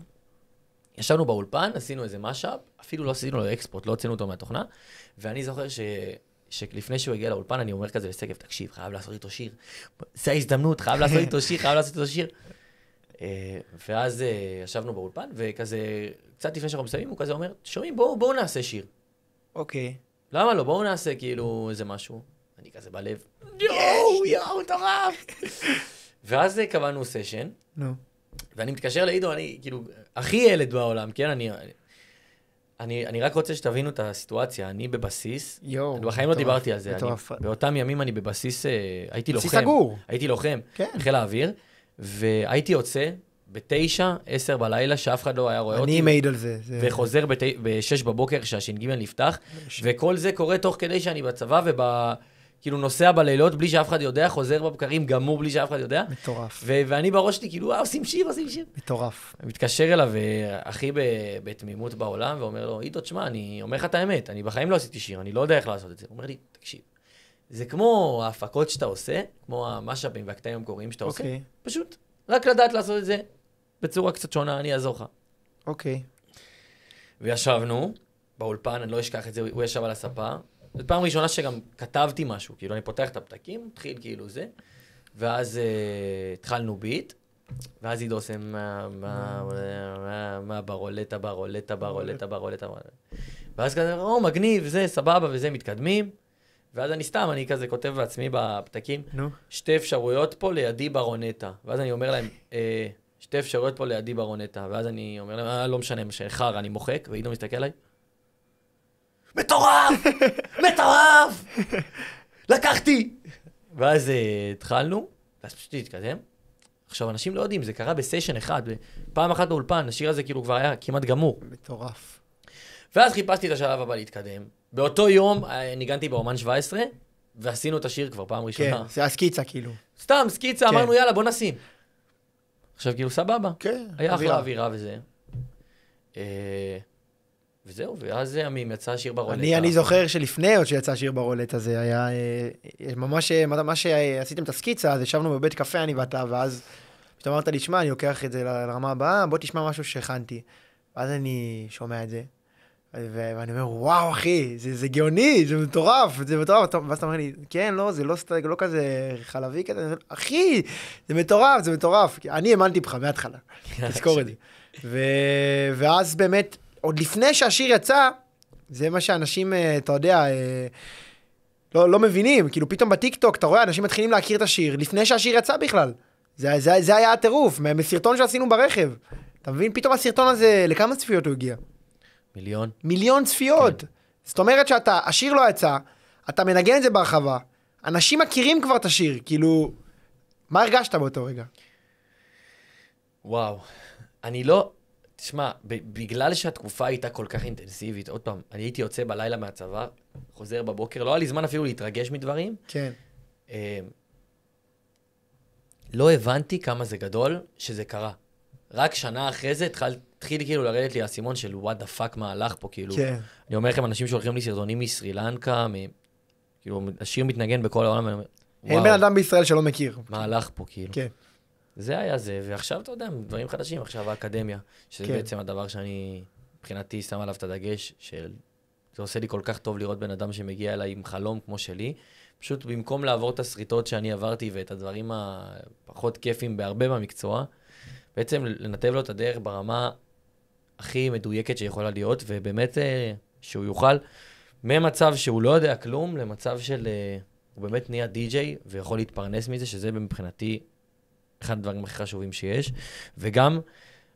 Speaker 2: ישבנו באולפן, עשינו איזה משאפ, אפילו לא עשינו לו אקספורט, לא הוצאנו אותו מהתוכנה, ואני זוכר שלפני שהוא הגיע לאולפן, אני אומר כזה לשגב, תקשיב, חייב לעשות איתו שיר. זה ההזדמנות, חייב לעשות איתו שיר, חייב לעשות איתו שיר. ואז ישבנו באולפן, וכזה, קצת לפני שאנחנו מסיימים, הוא כזה אומר, שומעים, בואו נעשה שיר.
Speaker 1: אוקיי.
Speaker 2: למה לא? בואו נעשה כאילו איזה משהו. אני כזה בלב, יואו, טורף. ואז קבענו סשן, ואני מתקשר לאידו, אני כאילו, הכי ילד בעולם, כן? אני רק רוצה שתבינו את הסיטואציה, אני בבסיס, בחיים לא דיברתי על זה, באותם ימים אני בבסיס, הייתי לוחם.
Speaker 1: בסיס סגור.
Speaker 2: הייתי לוחם, חיל האוויר, והייתי יוצא ב9-10 בלילה, שאף אחד לא היה רואה אותי.
Speaker 1: אני מעיד על זה.
Speaker 2: וחוזר ב6 בבוקר, שהש"ג נפתח, וכל זה קורה תוך כדי שאני בצבא, כאילו נוסע בלילות בלי שאף אחד יודע, חוזר בבקרים גמור בלי שאף אחד יודע.
Speaker 1: מטורף.
Speaker 2: ואני בראש שלי, כאילו, עושים שיר.
Speaker 1: מטורף.
Speaker 2: מתקשר אליו, הכי בתמימות בעולם, ואומר לו, אידו, תשמע, אני אומר לך את האמת, אני בחיים לא עשיתי שיר, אני לא יודע איך לעשות את זה. הוא אומר לי, תקשיב, זה כמו ההפקות שאתה עושה, כמו המשאפים והקטעים המקוריים שאתה עושה, פשוט רק לדעת לעשות את זה בצורה קצת שונה, אני אעזור לך.
Speaker 1: אוקיי.
Speaker 2: וישבנו באולפן, אני לא אשכח את זה, הוא ישב על הספה, זו פעם ראשונה שגם כתבתי משהו, כאילו אני פותח את הפתקים, התחיל כאילו זה, ואז התחלנו ביט, ואז עידו עושה מה ברולטה, ואז כזה, מגניב, זה סבבה וזה, מתקדמים, ואז אני כזה כותב בעצמי בפתקים, שתי אפשרויות פה לידי ברונטה, ואז אני אומר להם, שתי אפשרויות פה לידי ברונטה, ואז אני אומר להם, לא משנה, חר, אני מוחק, ועידו מסתכל עליי, מטורף! לקחתי! ואז התחלנו, ואז פשוט להתקדם. עכשיו, אנשים לא יודעים, זה קרה בסיישן אחד, פעם אחת באולפן, השיר הזה כאילו כבר היה כמעט גמור.
Speaker 1: מטורף.
Speaker 2: ואז חיפשתי את השלב הבא להתקדם. באותו יום ניגנתי באומן 17, ועשינו את השיר כבר פעם ראשונה.
Speaker 1: כן, זה הסקיצה כאילו.
Speaker 2: סתם, סקיצה, אמרנו יאללה, בוא נשים. עכשיו כאילו סבבה.
Speaker 1: כן.
Speaker 2: היה אחלה אווירה וזה. וזהו, ואז עמים יצא שיר ברולטה.
Speaker 1: אני זוכר שלפני עוד שיצא שיר ברולטה, זה היה ממש, מה שעשיתם את הסקיצה, אז ישבנו בבית קפה, אני ואתה, ואז פתאום אמרת לי, שמע, אני לוקח את זה לרמה הבאה, בוא תשמע משהו שהכנתי. ואז אני שומע את זה, ואני אומר, וואו, אחי, זה גאוני, זה מטורף, ואז אתה אומר לי, כן, לא, זה לא כזה חלבי כזה, אחי, זה מטורף. אני האמנתי בך מההתחלה, תזכור את זה. ואז באמת, עוד לפני שהשיר יצא, זה מה שאנשים, אתה יודע, לא מבינים. כאילו פתאום בטיקטוק, אתה רואה, אנשים מתחילים להכיר את השיר, לפני שהשיר יצא בכלל. זה היה הטירוף, מסרטון שעשינו ברכב. אתה מבין? פתאום הסרטון הזה, לכמה צפיות הוא הגיע?
Speaker 2: 1,000,000.
Speaker 1: 1,000,000 צפיות. כן. זאת אומרת השיר לא יצא, אתה מנגן את זה ברחבה, אנשים מכירים כבר את השיר, כאילו, מה הרגשת באותו רגע?
Speaker 2: וואו, אני לא... תשמע, בגלל שהתקופה הייתה כל כך אינטנסיבית, עוד פעם, אני הייתי יוצא בלילה מהצבא, חוזר בבוקר, לא היה לי זמן אפילו להתרגש מדברים.
Speaker 1: כן.
Speaker 2: לא הבנתי כמה זה גדול שזה קרה. רק שנה אחרי זה התחיל כאילו לרדת לי הסימון של what the fuck מה הלך פה, כאילו.
Speaker 1: כן.
Speaker 2: אני אומר לכם, אנשים שהולכים לי סרטונים מסרי לנקה, כאילו, השיר מתנגן בכל העולם,
Speaker 1: אין בן אדם בישראל שלא מכיר.
Speaker 2: מה הלך פה, כאילו.
Speaker 1: כן.
Speaker 2: זה היה זה, ועכשיו אתה יודע, דברים חדשים, עכשיו האקדמיה, שזה בעצם הדבר שאני, מבחינתי, שם עליו את הדגש, זה עושה לי כל כך טוב לראות בן אדם שמגיע אליי עם חלום כמו שלי, פשוט במקום לעבור את הסריטות שאני עברתי ואת הדברים הפחות כיפים בהרבה במקצוע, בעצם לנתב לו את הדרך ברמה הכי מדויקת שיכולה להיות, ובאמת שהוא יוכל ממצב שהוא לא יודע כלום, למצב של, הוא באמת נהיה די-ג'יי ויכול להתפרנס מזה, שזה מבחינתי אחד הדברים הכי חשובים שיש, וגם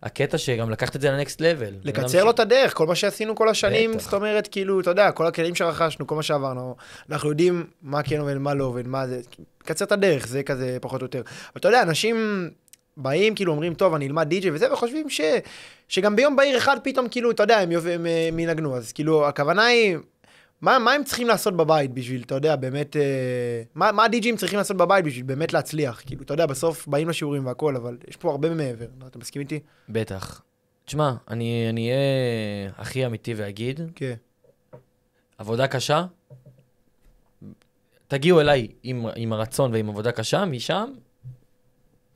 Speaker 2: הקטע שגם לקחת את זה לנקסט לבל.
Speaker 1: לקצר לו את הדרך, כל מה שעשינו כל השנים, זאת אומרת, כאילו, אתה יודע, כל הכלים שרכשנו, כל מה שעברנו, אנחנו יודעים מה כן עובד, מה לא עובד, מה זה, לקצר את הדרך, זה כזה פחות או יותר. אבל אתה יודע, אנשים באים, כאילו, אומרים, טוב, אני אלמד די-ג'יי וזה, וחושבים שגם ביום בהיר אחד פתאום, כאילו, אתה יודע, הם ינגנו. אז כאילו, הכוונה היא, מה הם צריכים לעשות בבית בשביל, אתה יודע, באמת, מה הדי-ג'ים צריכים לעשות בבית בשביל באמת להצליח? כאילו, אתה יודע, בסוף באים לשיעורים והכל, אבל יש פה הרבה מעבר. אתה מסכים איתי?
Speaker 2: בטח. תשמע, אני אהיה הכי אמיתי ואגיד,
Speaker 1: כן.
Speaker 2: עבודה קשה, תגיעו אליי עם הרצון ועם עבודה קשה, משם,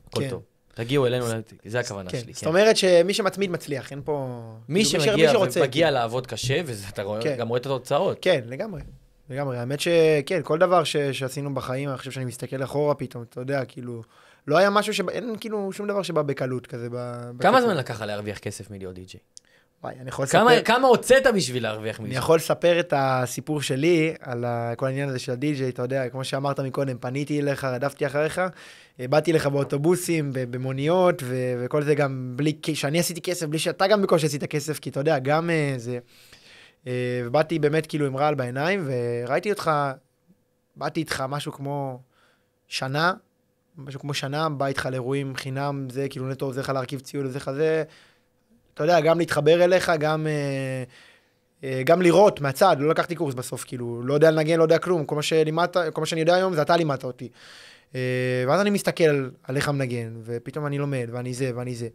Speaker 2: הכל טוב. תגיעו אלינו, זה הכוונה שלי.
Speaker 1: זאת אומרת שמי שמתמיד מצליח, אין פה...
Speaker 2: מי שמגיע לעבוד קשה, ואתה גם רואה את התוצאות.
Speaker 1: כן, לגמרי. לגמרי. האמת שכן, כל דבר שעשינו בחיים, אני חושב שאני מסתכל אחורה פתאום, אתה יודע, כאילו, לא היה משהו אין כאילו שום דבר שבא בקלות כזה.
Speaker 2: כמה זמן לקח להרוויח כסף מלהיות די-ג'יי?
Speaker 1: וואי, אני יכול לספר...
Speaker 2: כמה הוצאת בשביל להרוויח מזה?
Speaker 1: אני יכול לספר את הסיפור שלי על כל העניין הזה של הדי-ג'יי, אתה יודע, כמו שאמרת מקודם, פניתי אליך, רדפתי אחריך, באתי לך באוטובוסים, במוניות, וכל זה גם בלי, שאני עשיתי כסף, בלי שאתה גם בקושי עשית כסף, כי אתה יודע, גם זה, ובאתי באמת כאילו עם רעל בעיניים, וראיתי אותך, באתי איתך משהו כמו שנה, בא איתך לאירועים חינם, זה כאילו נטו עוזר לך להרכיב ציוד, זה כזה, אתה יודע, גם להתחבר אליך, גם לראות מהצד, לא לקחתי קורס בסוף, כאילו, לא יודע לנגן, לא יודע כלום, כל מה שאני יודע היום, זה אתה לימדת אותי. ואז אני מסתכל עליך מנגן, ופתאום אני לומד, ואני זה,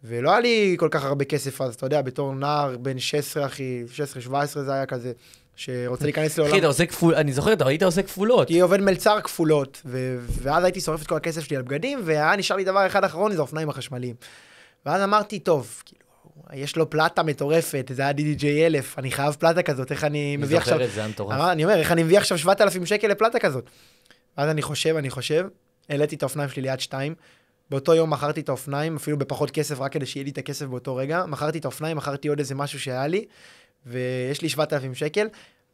Speaker 1: ולא היה לי כל כך הרבה כסף אז, אתה יודע, בתור נער, בן 16, אחי, 16-17 זה היה כזה, שרוצה להיכנס לעולם.
Speaker 2: אחי, אתה עושה כפולות, אני זוכר, אתה היית עושה כפולות.
Speaker 1: הייתי עובד מלצר כפולות, ואז הייתי שורף את כל הכסף שלי על בגדים, והיה נשאר לי דבר אחד אחרון, זה האופניים החשמליים. ואז אמרתי, טוב, כאילו, יש לו פלטה מטורפת, זה היה די-ג'יי 1000, אני חייב פלטה כזאת, איך אני מביא עכשיו...
Speaker 2: אני זוכר את זה, היה מטורף.
Speaker 1: אני אומר, איך אני מביא עכשיו 7,000 שקל לפלטה כזאת? ואז אני חושב, העליתי את האופניים שלי ליד 2, באותו יום מכרתי את האופניים, אפילו בפחות כסף, רק כדי שיהיה לי את הכסף באותו רגע, מכרתי את האופניים, מכרתי עוד איזה משהו שהיה לי, ויש לי 7,000 שקל,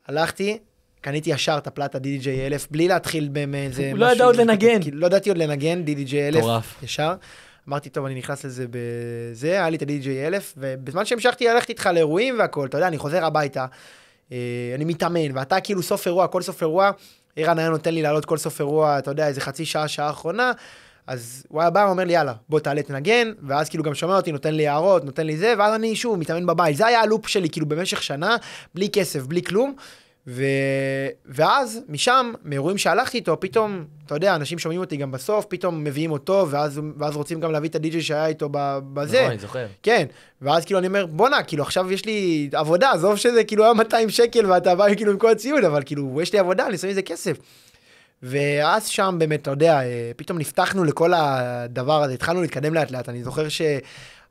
Speaker 1: הלכתי, קניתי ישר את הפלטה די-ג'יי 1000, בלי להתחיל באיזה...
Speaker 2: לא ידע עוד לנגן.
Speaker 1: לא ידעתי עוד לנגן, די-ג'יי 1000, ישר. אמרתי, טוב, אני נכנס לזה בזה, היה לי את ה-די-ג'יי 1000, ובזמן שהמשכתי ללכת איתך לאירועים והכל, אתה יודע, אני חוזר הביתה, אני מתאמן, ואתה כאילו סוף אירוע, כל סוף אירוע, אירן היה נותן לי לעלות כל סוף אירוע, אתה יודע, איזה חצי שעה, שעה האחרונה, אז הוא היה בא, אומר לי, יאללה, בוא תעלה תנגן, ואז כאילו גם שומע אותי, נותן לי הערות, נותן לי זה, ואז אני שוב מתאמן בבית. זה היה הלופ שלי, כאילו במשך שנה, בלי כסף, בלי כלום, ואז משם, מאירועים שהלכתי איתו, פתאום, אתה יודע, אנשים שומעים אותי גם בסוף, פתאום מביאים אותו, ואז רוצים גם להביא את הדי-ג'יי שהיה איתו בזה.
Speaker 2: נכון, אני זוכר.
Speaker 1: כן, ואז כאילו אני אומר, בונה, כאילו עכשיו יש לי עבודה, עזוב שזה כאילו היה 200 שקל, ואתה בא כאילו עם כל הציוד, אבל כאילו יש לי עבודה, אני שמים איזה כסף. ואז שם באמת, אתה יודע, פתאום נפתחנו לכל הדבר הזה, התחלנו להתקדם לאט לאט, אני זוכר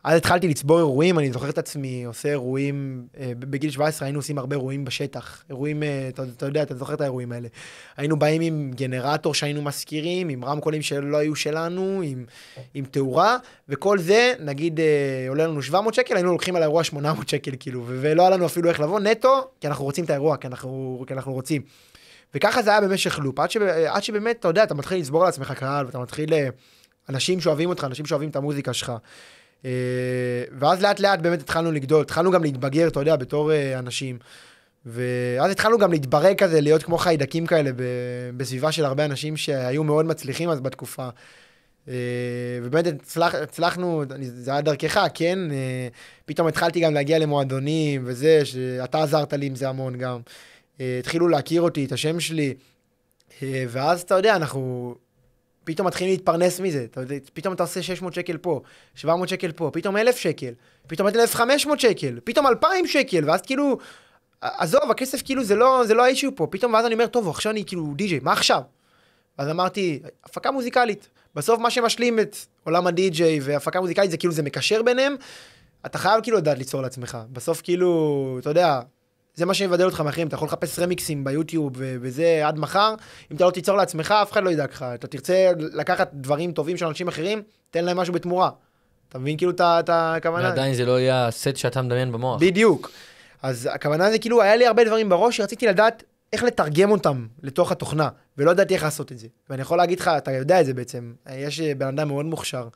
Speaker 1: אז התחלתי לצבור אירועים, אני זוכר את עצמי, עושה אירועים, בגיל 17 היינו עושים הרבה אירועים בשטח, אירועים, אתה יודע, אתה זוכר את האירועים האלה. היינו באים עם גנרטור שהיינו מזכירים, עם רמקולים שלא היו שלנו, עם תאורה, וכל זה, נגיד, עולה לנו 700 שקל, היינו לוקחים על האירוע 800 שקל, כאילו, ולא היה לנו אפילו איך לבוא נטו, כי אנחנו רוצים את האירוע, כי אנחנו רוצים. וככה זה היה במשך לופ, עד שבאמת, אתה יודע, אתה מתחיל לצבור לעצמך קהל, ואתה מתחיל אנשים שאוהבים אותך, אנשים שאוהבים את המוזיקה שלך. ואז לאט לאט באמת התחלנו לגדול, התחלנו גם להתבגר, אתה יודע, בתור אנשים, ואז התחלנו גם להתברג כזה, להיות כמו חיידקים כאלה, בסביבה של הרבה אנשים שהיו מאוד מצליחים אז בתקופה, ובאמת הצלחנו, זה היה דרכך, כן, פתאום התחלתי גם להגיע למועדונים, וזה, שאתה עזרת לי עם זה המון גם, התחילו להכיר אותי, את השם שלי, ואז אתה יודע, אנחנו... פתאום מתחילים להתפרנס מזה, פתאום אתה עושה 600 שקל פה, 700 שקל פה, פתאום 1,000 שקל, פתאום 1,500 שקל, פתאום 2,000 שקל, ואז כאילו, עזוב, הכסף כאילו זה לא האישיו פה, פתאום ואז אני אומר, טוב, עכשיו אני כאילו די-ג'יי, מה עכשיו? אז אמרתי, הפקה מוזיקלית. בסוף מה שמשלים את עולם הדי-ג'יי והפקה מוזיקלית, זה כאילו, זה מקשר ביניהם, אתה חייב כאילו לדעת ליצור לעצמך. בסוף כאילו, אתה יודע, זה מה שיבדל אותך מאחרים, אתה יכול לחפש רמיקסים ביוטיוב וזה עד מחר, אם אתה לא תיצור לעצמך, אף אחד לא ידע לך. אתה תרצה לקחת דברים טובים של אנשים אחרים, תן להם משהו בתמורה. אתה מבין כאילו את הכוונה?
Speaker 2: ועדיין זה לא יהיה הסט שאתה מדמיין במוח.
Speaker 1: בדיוק. אז הכוונה זה כאילו, היה לי הרבה דברים בראש, שרציתי לדעת איך לתרגם אותם לתוך התוכנה, ולא ידעתי איך לעשות את זה. ואני יכול להגיד לך, אתה יודע את זה בעצם, יש בן אדם מאוד מוכשר,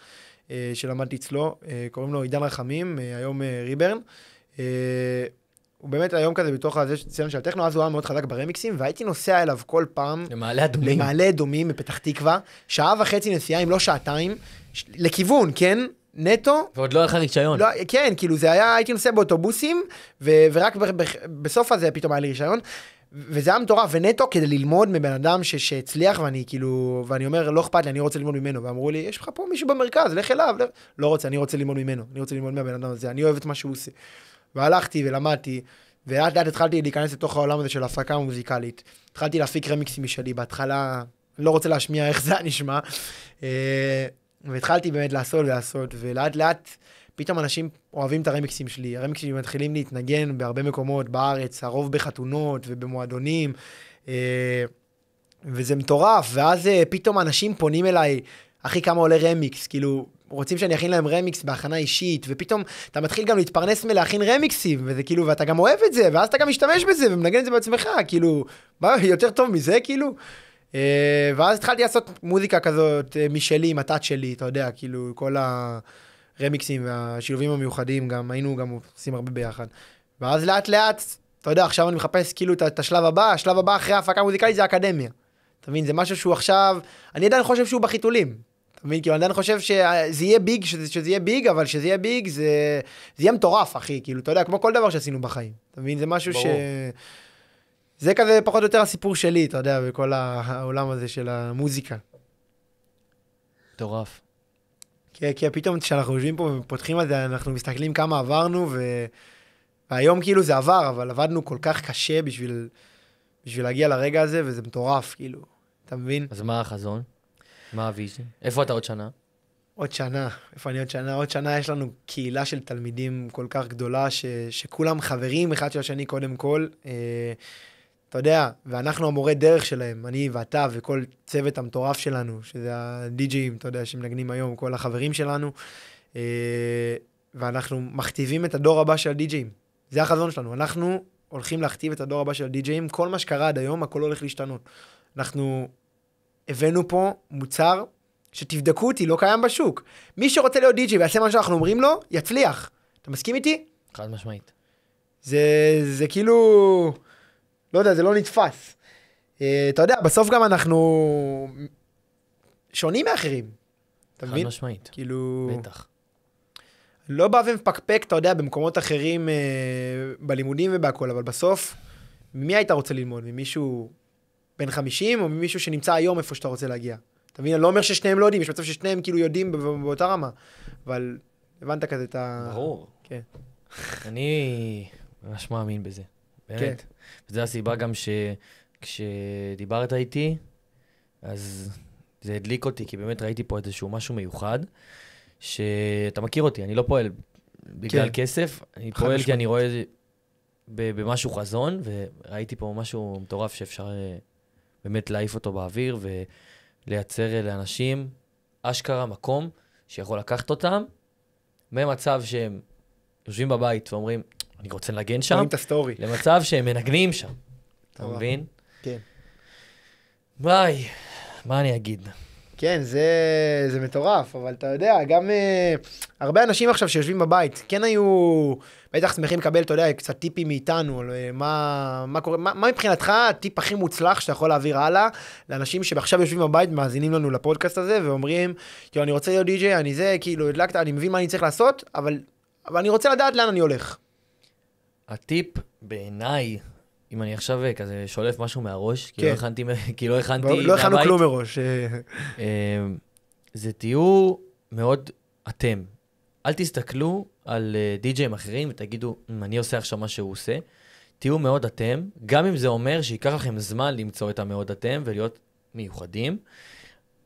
Speaker 1: שלמדתי אצלו, קוראים לו עידן רחמים, היום ריברן, הוא באמת היום כזה בתוך הזה ציון של הטכנו, אז הוא היה מאוד חזק ברמיקסים, והייתי נוסע אליו כל פעם, למעלה אדומים בפתח תקווה, שעה וחצי נסיעה, אם לא שעתיים, לכיוון, כן? נטו.
Speaker 2: ועוד לא היה לך רישיון.
Speaker 1: לא, כן, כאילו זה היה, הייתי נוסע באוטובוסים, ורק בסוף הזה פתאום היה לי רישיון, וזה היה מטורף, ונטו כדי ללמוד מבן אדם שהצליח, ואני כאילו, ואני אומר, לא אכפת לי, אני רוצה ללמוד ממנו, ואמרו לי, יש לך פה מישהו במרכז, לך אליו, לא רוצה, אני רוצה ללמוד ממנו, אני רוצה ללמוד מהבן אדם הזה, אני אוהב את מה שהוא עושה. והלכתי ולמדתי, ולאט לאט התחלתי להיכנס לתוך העולם הזה של ההפקה המוזיקלית. התחלתי להפיק רמיקסים משלי, בהתחלה, לא רוצה להשמיע איך זה נשמע, והתחלתי באמת לעשות, ולאט לאט פתאום אנשים אוהבים את הרמיקסים שלי. הרמיקסים מתחילים להתנגן בהרבה מקומות בארץ, הרוב בחתונות ובמועדונים, וזה מטורף. ואז פתאום אנשים פונים אליי, אחי, כמה עולה רמיקס? כאילו, רוצים שאני אכין להם רמיקס בהכנה אישית, ופתאום אתה מתחיל גם להתפרנס מלהכין רמיקסים, וזה כאילו, ואתה גם אוהב את זה, ואז אתה גם משתמש בזה, ומנגן את זה בעצמך, כאילו, מה, יותר טוב מזה, כאילו? ואז התחלתי לעשות מוזיקה כזאת משלי, עם הטאט שלי, אתה יודע, כאילו, כל הרמיקסים והשילובים המיוחדים, גם היינו גם עושים הרבה ביחד. ואז לאט לאט, אתה יודע, עכשיו אני מחפש כאילו את השלב הבא, השלב הבא אחרי ההפקה המוזיקלית זה האקדמיה. אתה מבין, זה משהו שהוא עכשיו, אני עדיין חושב שהוא בחיתולים. אתה מבין, כאילו, אני עדיין חושב שזה יהיה ביג, שזה יהיה ביג, אבל שזה יהיה ביג, זה יהיה מטורף, אחי, כאילו, אתה יודע, כמו כל דבר שעשינו בחיים. אתה מבין, זה משהו ש... זה כזה פחות או יותר הסיפור שלי, אתה יודע, בכל העולם הזה של המוזיקה.
Speaker 2: מטורף.
Speaker 1: כי פתאום כשאנחנו יושבים פה ופותחים על זה, אנחנו מסתכלים כמה עברנו, והיום כאילו זה עבר, אבל עבדנו כל כך קשה בשביל להגיע לרגע הזה, וזה מטורף, כאילו, אתה מבין?
Speaker 2: אז מה החזון? מה הוויז'ן? איפה אתה עוד שנה?
Speaker 1: עוד שנה, איפה אני עוד שנה? עוד שנה יש לנו קהילה של תלמידים כל כך גדולה, שכולם חברים אחד של השני קודם כל, אתה יודע, ואנחנו המורה דרך שלהם, אני ואתה וכל צוות המטורף שלנו, שזה הדי-ג'ים, אתה יודע, שמנגנים היום, כל החברים שלנו, ואנחנו מכתיבים את הדור הבא של הדי-ג'ים. זה החזון שלנו, אנחנו הולכים להכתיב את הדור הבא של הדי-ג'ים, כל מה שקרה עד היום, הכל הולך להשתנות. אנחנו הבאנו פה מוצר שתבדקו אותי, לא קיים בשוק. מי שרוצה להיות די-ג'י ויעשה מה שאנחנו אומרים לו, יצליח. אתה מסכים איתי?
Speaker 2: חד משמעית.
Speaker 1: זה כאילו... לא יודע, זה לא נתפס. אתה יודע, בסוף גם אנחנו שונים מאחרים. אתה מבין?
Speaker 2: חד משמעית.
Speaker 1: כאילו...
Speaker 2: בטח.
Speaker 1: לא בא ומפקפק, אתה יודע, במקומות אחרים, בלימודים ובהכל, אבל בסוף, ממי היית רוצה ללמוד? ממישהו בן 50, או ממישהו שנמצא היום איפה שאתה רוצה להגיע? אתה מבין? אני לא אומר ששניהם לא יודעים, יש מצב ששניהם כאילו יודעים באותה רמה, אבל הבנת כזה את ה...
Speaker 2: ברור.
Speaker 1: כן.
Speaker 2: אני ממש מאמין בזה. באמת.
Speaker 1: כן.
Speaker 2: וזו הסיבה גם שכשדיברת איתי, אז זה הדליק אותי, כי באמת ראיתי פה איזשהו משהו מיוחד, שאתה מכיר אותי, אני לא פועל בגלל כסף, אני פועל כי אני רואה במשהו חזון, וראיתי פה משהו מטורף שאפשר באמת להעיף אותו באוויר, ולייצר לאנשים אשכרה מקום שיכול לקחת אותם, ממצב שהם יושבים בבית ואומרים, אני רוצה לנגן שם,
Speaker 1: רואים את הסטורי.
Speaker 2: למצב שהם מנגנים שם. אתה מבין?
Speaker 1: כן.
Speaker 2: ביי, מה אני אגיד?
Speaker 1: כן, זה מטורף, אבל אתה יודע, גם הרבה אנשים עכשיו שיושבים בבית, כן היו בטח שמחים לקבל, אתה יודע, קצת טיפים מאיתנו, מה קורה, מה מבחינתך הטיפ הכי מוצלח שאתה יכול להעביר הלאה, לאנשים שעכשיו יושבים בבית, מאזינים לנו לפודקאסט הזה, ואומרים, כאילו, אני רוצה להיות די-ג'יי, אני זה, כאילו, הדלקת, אני מבין מה אני צריך לעשות, אבל אני רוצה לדעת לאן אני הולך.
Speaker 2: הטיפ בעיניי, אם אני עכשיו כזה שולף משהו מהראש, כי לא הכנתי
Speaker 1: לא הכנו כלום מראש.
Speaker 2: זה תהיו מאוד אתם. אל תסתכלו על די-ג'יים אחרים ותגידו, אני עושה עכשיו מה שהוא עושה. תהיו מאוד אתם, גם אם זה אומר שיקח לכם זמן למצוא את המאוד אתם ולהיות מיוחדים,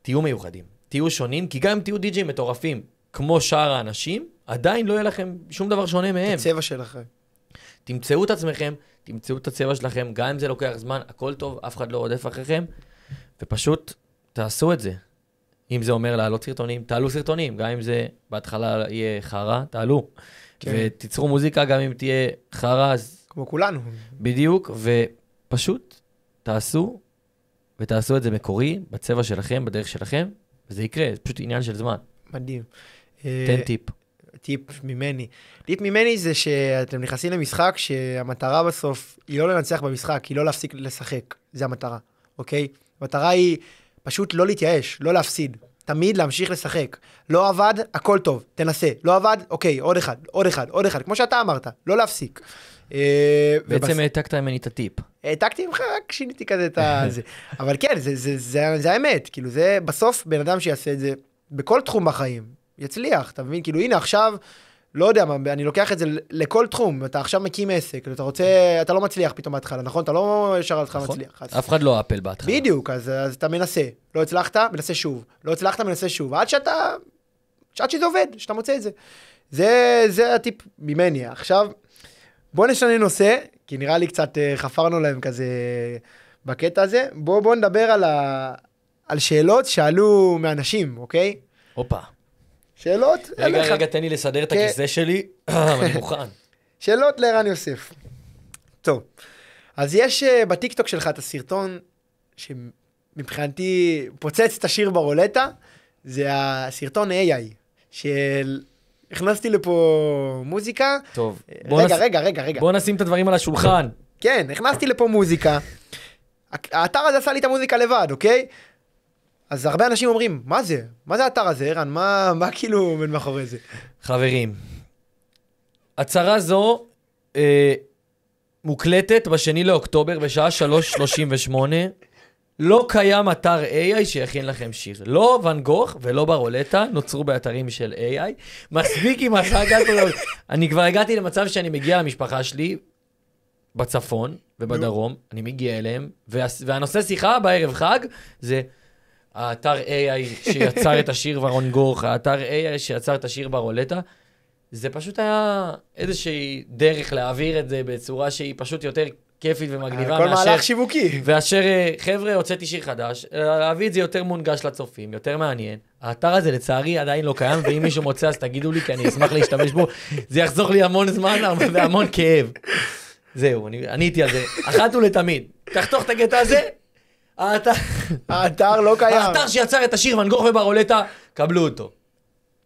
Speaker 2: תהיו מיוחדים, תהיו שונים, כי גם אם תהיו די-ג'יי מטורפים, כמו שאר האנשים, עדיין לא יהיה לכם שום דבר שונה מהם.
Speaker 1: הצבע שלכם.
Speaker 2: תמצאו את עצמכם, תמצאו את הצבע שלכם, גם אם זה לוקח זמן, הכל טוב, אף אחד לא רודף אחריכם, ופשוט תעשו את זה. אם זה אומר לעלות סרטונים, תעלו סרטונים, גם אם זה בהתחלה יהיה חרה, תעלו.
Speaker 1: כן.
Speaker 2: ותיצרו מוזיקה, גם אם תהיה חרה, אז
Speaker 1: כמו כולנו.
Speaker 2: בדיוק, ופשוט תעשו, ותעשו את זה מקורי, בצבע שלכם, בדרך שלכם, וזה יקרה, זה פשוט עניין של זמן.
Speaker 1: מדהים.
Speaker 2: תן טיפ.
Speaker 1: טיפ ממני. טיפ ממני זה שאתם נכנסים למשחק שהמטרה בסוף היא לא לנצח במשחק, היא לא להפסיק לשחק. זה המטרה, אוקיי? המטרה היא פשוט לא להתייאש, לא להפסיד. תמיד להמשיך לשחק. לא עבד, הכל טוב, תנסה. לא עבד, אוקיי, עוד אחד, עוד אחד, עוד אחד. כמו שאתה אמרת, לא להפסיק.
Speaker 2: בעצם העתקת ממני את הטיפ.
Speaker 1: העתקתי ממך, רק שיניתי כזה את זה. אבל כן, זה האמת. כאילו, זה בסוף בן אדם שיעשה את זה בכל תחום בחיים. יצליח, אתה מבין? כאילו, הנה, עכשיו, לא יודע מה, אני לוקח את זה לכל תחום. אתה עכשיו מקים עסק, אתה לא מצליח פתאום בהתחלה, נכון? אתה לא ישר אותך מצליח.
Speaker 2: אף אחד לא אפל בהתחלה.
Speaker 1: בדיוק, אז אתה מנסה. לא הצלחת, מנסה שוב. לא הצלחת, מנסה שוב. עד שזה עובד, שאתה מוצא את זה. זה הטיפ ממני. עכשיו, בוא נשנה נושא, כי נראה לי קצת חפרנו להם כזה בקטע הזה. בוא נדבר על שאלות שעלו מאנשים, אוקיי?
Speaker 2: הופה.
Speaker 1: שאלות?
Speaker 2: רגע, תן לי לסדר את הכיסא שלי, אני מוכן.
Speaker 1: שאלות לערן יוסף. טוב, אז יש בטיקטוק שלך את הסרטון שמבחינתי פוצץ את השיר ברולטה, זה הסרטון AI, שהכנסתי לפה מוזיקה.
Speaker 2: טוב,
Speaker 1: רגע.
Speaker 2: בוא נשים את הדברים על השולחן.
Speaker 1: כן, הכנסתי לפה מוזיקה. האתר הזה עשה לי את המוזיקה לבד, אוקיי? אז הרבה אנשים אומרים, מה זה? מה זה האתר הזה, ערן? מה כאילו עומד מאחורי זה?
Speaker 2: חברים, הצהרה זו מוקלטת ב2 לאוקטובר בשעה 3:38. לא קיים אתר AI שיכין לכם שיר. לא ואן גוך ולא ברולטה נוצרו באתרים של AI. מספיק עם הסאגה הזאת. אני כבר הגעתי למצב שאני מגיע למשפחה שלי בצפון ובדרום. אני מגיע אליהם, והנושא שיחה בערב חג זה האתר AI שיצר את השיר ואן גוך, האתר AI שיצר את השיר ברולטה. זה פשוט היה איזושהי דרך להעביר את זה בצורה שהיא פשוט יותר כיפית ומגניבה.
Speaker 1: כל מהלך שיווקי.
Speaker 2: ואשר, חבר'ה, הוצאתי שיר חדש, להביא את זה יותר מונגש לצופים, יותר מעניין. האתר הזה לצערי עדיין לא קיים, ואם מישהו מוצא אז תגידו לי, כי אני אשמח להשתמש בו. זה יחזוך לי המון זמן והמון כאב. זהו, אני איתי על זה. אחת ולתמיד. תחתוך את הקטע הזה,
Speaker 1: האתר לא קיים.
Speaker 2: האתר שיצר את השיר ואן גוך וברולטה, קבלו אותו.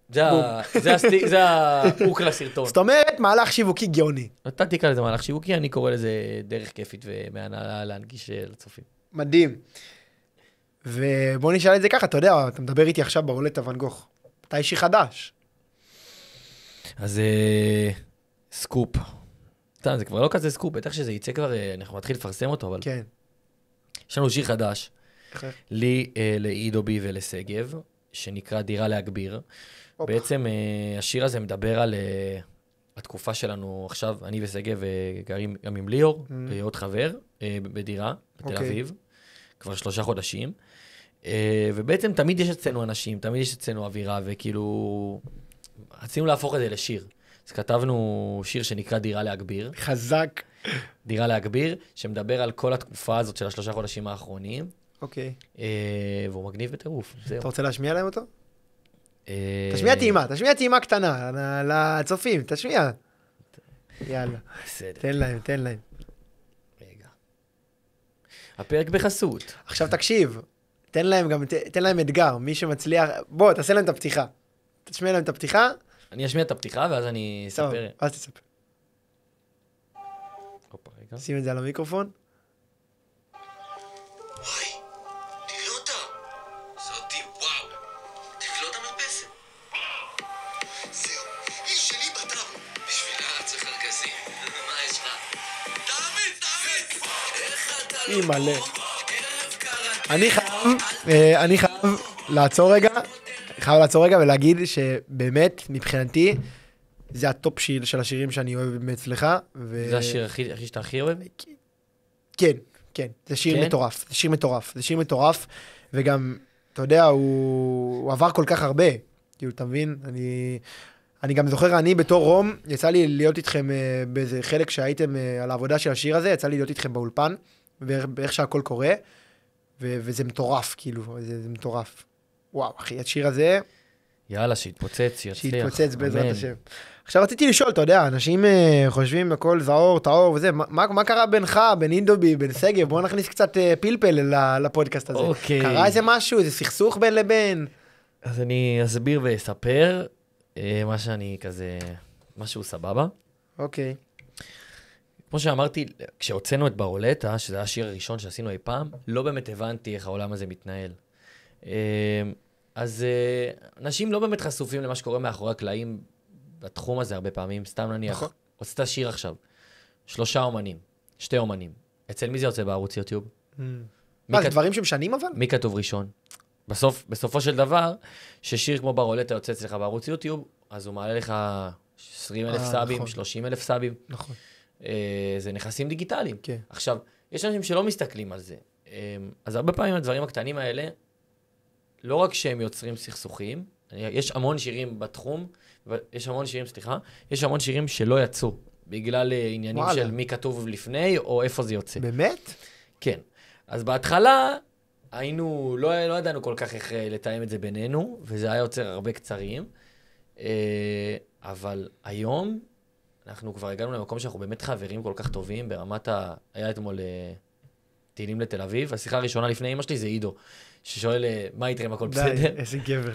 Speaker 2: זה ההוק לסרטון.
Speaker 1: זאת אומרת, מהלך שיווקי גאוני.
Speaker 2: אתה תקרא לזה מהלך שיווקי, אני קורא לזה דרך כיפית ומענה להנגיש לצופים.
Speaker 1: מדהים. ובוא נשאל את זה ככה, אתה יודע, אתה מדבר איתי עכשיו ברולטה ואן גוך. אתה אישי חדש.
Speaker 2: אז סקופ. זה כבר לא כזה סקופ, בטח שזה יצא כבר, אנחנו נתחיל לפרסם אותו, אבל...
Speaker 1: כן.
Speaker 2: יש לנו שיר חדש, לי, לעידובי ולסגב, שנקרא דירה להגביר. בעצם השיר הזה מדבר על התקופה שלנו עכשיו, אני וסגב גרים גם עם ליאור, עוד חבר, בדירה, בתל אביב, כבר 3 חודשים. ובעצם תמיד יש אצלנו אנשים, תמיד יש אצלנו אווירה, וכאילו, רצינו להפוך את זה לשיר. אז כתבנו שיר שנקרא דירה להגביר.
Speaker 1: חזק.
Speaker 2: דירה להגביר, שמדבר על כל התקופה הזאת של 3 חודשים האחרונים.
Speaker 1: אוקיי.
Speaker 2: והוא מגניב בטירוף.
Speaker 1: אתה רוצה להשמיע להם אותו? תשמיע טעימה קטנה, לצופים, תשמיע. יאללה.
Speaker 2: בסדר.
Speaker 1: תן להם.
Speaker 2: רגע. הפרק בחסות.
Speaker 1: עכשיו תקשיב, תן להם אתגר, מי שמצליח, בוא, תעשה להם את הפתיחה. תשמיע להם את הפתיחה.
Speaker 2: אני אשמיע את הפתיחה, ואז אני אספר.
Speaker 1: טוב, אז תספר.
Speaker 2: הופה, רגע.
Speaker 1: שים את זה על המיקרופון. מלא. אני חייב לעצור רגע ולהגיד שבאמת מבחינתי זה הטופ של השירים שאני אוהב אצלך.
Speaker 2: זה השיר שאתה הכי אוהב?
Speaker 1: כן, כן, זה שיר
Speaker 2: כן?
Speaker 1: מטורף, זה שיר מטורף, זה שיר מטורף, וגם, אתה יודע, הוא עבר כל כך הרבה, כאילו, אתה מבין? אני גם זוכר, אני בתור רום, יצא לי להיות איתכם באיזה חלק שהייתם על העבודה של השיר הזה, יצא לי להיות איתכם באולפן, ואיך שהכל קורה, וזה מטורף, כאילו, זה מטורף. וואו, אחי, השיר הזה,
Speaker 2: יאללה, שיתפוצץ, יצליח.
Speaker 1: שיתפוצץ בעזרת
Speaker 2: אמן.
Speaker 1: השם. עכשיו רציתי לשאול, אתה יודע, אנשים חושבים הכל זהור, טהור וזה, מה קרה בינך, בין אינדובי, בין שגב? בואו נכניס קצת פלפל לפודקאסט הזה.
Speaker 2: אוקיי.
Speaker 1: קרה איזה משהו, איזה סכסוך בין לבין?
Speaker 2: אז אני אסביר ואספר מה שאני כזה, משהו סבבה.
Speaker 1: אוקיי.
Speaker 2: כמו שאמרתי, כשהוצאנו את ברולטה, שזה היה השיר הראשון שעשינו אי פעם, לא באמת הבנתי איך העולם הזה מתנהל. אז אנשים לא באמת חשופים למה שקורה מאחורי הקלעים בתחום הזה הרבה פעמים. סתם נניח, הוצאת שיר עכשיו, 3 אומנים, 2 אומנים. אצל מי זה יוצא בערוץ יוטיוב?
Speaker 1: מה, זה דברים שמשנים אבל?
Speaker 2: מי כתוב ראשון? בסופו של דבר, ששיר כמו ברולטה יוצא אצלך בערוץ יוטיוב, אז הוא מעלה לך 20,000 סאבים,
Speaker 1: נכון.
Speaker 2: 30,000 סאבים.
Speaker 1: נכון.
Speaker 2: זה נכסים דיגיטליים.
Speaker 1: כן.
Speaker 2: עכשיו, יש אנשים שלא מסתכלים על זה. אז הרבה פעמים הדברים הקטנים האלה, לא רק שהם יוצרים סכסוכים, יש המון שירים בתחום, יש המון שירים שלא יצאו, בגלל עניינים
Speaker 1: וואלה.
Speaker 2: של מי כתוב לפני, או איפה זה יוצא.
Speaker 1: באמת?
Speaker 2: כן. אז בהתחלה, לא ידענו כל כך איך לתאם את זה בינינו, וזה היה יוצר הרבה קצרים, אבל היום, אנחנו כבר הגענו למקום שאנחנו באמת חברים כל כך טובים, ברמת היה אתמול טילים לתל אביב, השיחה הראשונה לפני אמא שלי זה עידו, ששואל מה איתכם, הכל בסדר?
Speaker 1: איזה גבר.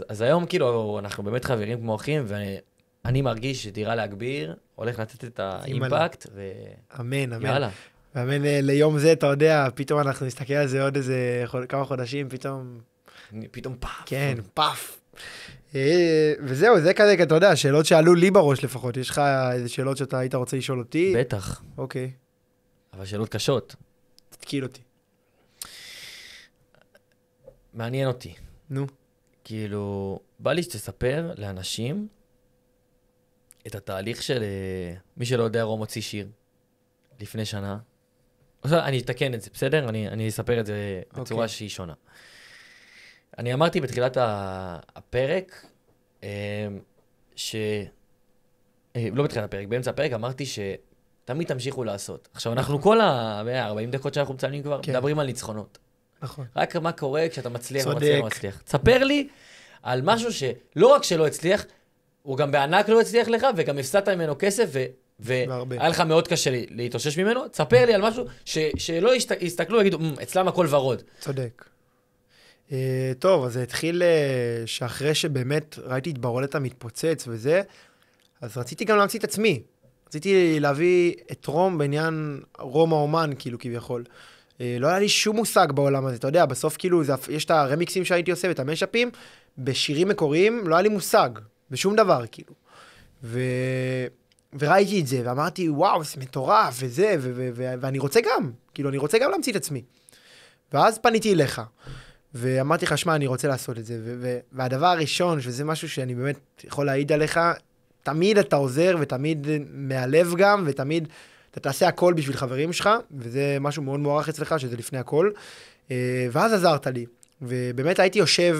Speaker 2: אז היום כאילו אנחנו באמת חברים כמו אחים, ואני מרגיש שדירה להגביר, הולך לתת את האימפקט,
Speaker 1: אמן, אמן.
Speaker 2: ויאללה.
Speaker 1: ואמן ליום זה, אתה יודע, פתאום אנחנו נסתכל על זה עוד איזה כמה חודשים,
Speaker 2: פתאום פאף.
Speaker 1: כן, פאף. וזהו, זה כזה, אתה יודע, שאלות שעלו לי בראש לפחות. יש לך איזה שאלות שאתה היית רוצה לשאול אותי?
Speaker 2: בטח.
Speaker 1: אוקיי.
Speaker 2: אבל שאלות קשות.
Speaker 1: תתקיל אותי.
Speaker 2: מעניין אותי.
Speaker 1: נו.
Speaker 2: כאילו, בא לי שתספר לאנשים את התהליך של מי שלא יודע, רום הוציא שיר לפני שנה. עכשיו, אני אתקן את זה, בסדר? אני אספר את זה בצורה שהיא שונה. אני אמרתי בתחילת הפרק, לא בתחילת הפרק, באמצע הפרק אמרתי שתמיד תמשיכו לעשות. עכשיו, אנחנו כל ה-40 דקות שאנחנו מצלמים כבר, מדברים על ניצחונות.
Speaker 1: נכון.
Speaker 2: רק מה קורה כשאתה מצליח ומצליח ומצליח. תספר לי על משהו שלא רק שלא הצליח, הוא גם בענק לא הצליח לך, וגם הפסדת ממנו כסף, והיה לך מאוד קשה להתאושש ממנו. תספר לי על משהו שלא יסתכלו ויגידו, אצלם הכל ורוד.
Speaker 1: צודק. טוב, אז זה התחיל שאחרי שבאמת ראיתי את ברולטה מתפוצץ וזה, אז רציתי גם להמציא את עצמי. רציתי להביא את רום בעניין רום האומן, כאילו, כביכול. לא היה לי שום מושג בעולם הזה, אתה יודע, בסוף כאילו, יש את הרמיקסים שהייתי עושה ואת המשאפים, בשירים מקוריים לא היה לי מושג, בשום דבר, כאילו. וראיתי את זה, ואמרתי, וואו, זה מטורף, וזה, ואני רוצה גם, כאילו, אני רוצה גם להמציא את עצמי. ואז פניתי אליך, ואמרתי לך, שמע, אני רוצה לעשות את זה, והדבר הראשון, שזה משהו שאני באמת יכול להעיד עליך, תמיד אתה עוזר, ותמיד מהלב גם, ותמיד אתה תעשה הכל בשביל חברים שלך, וזה משהו מאוד מוערך אצלך, שזה לפני הכל. ואז עזרת לי, ובאמת הייתי יושב,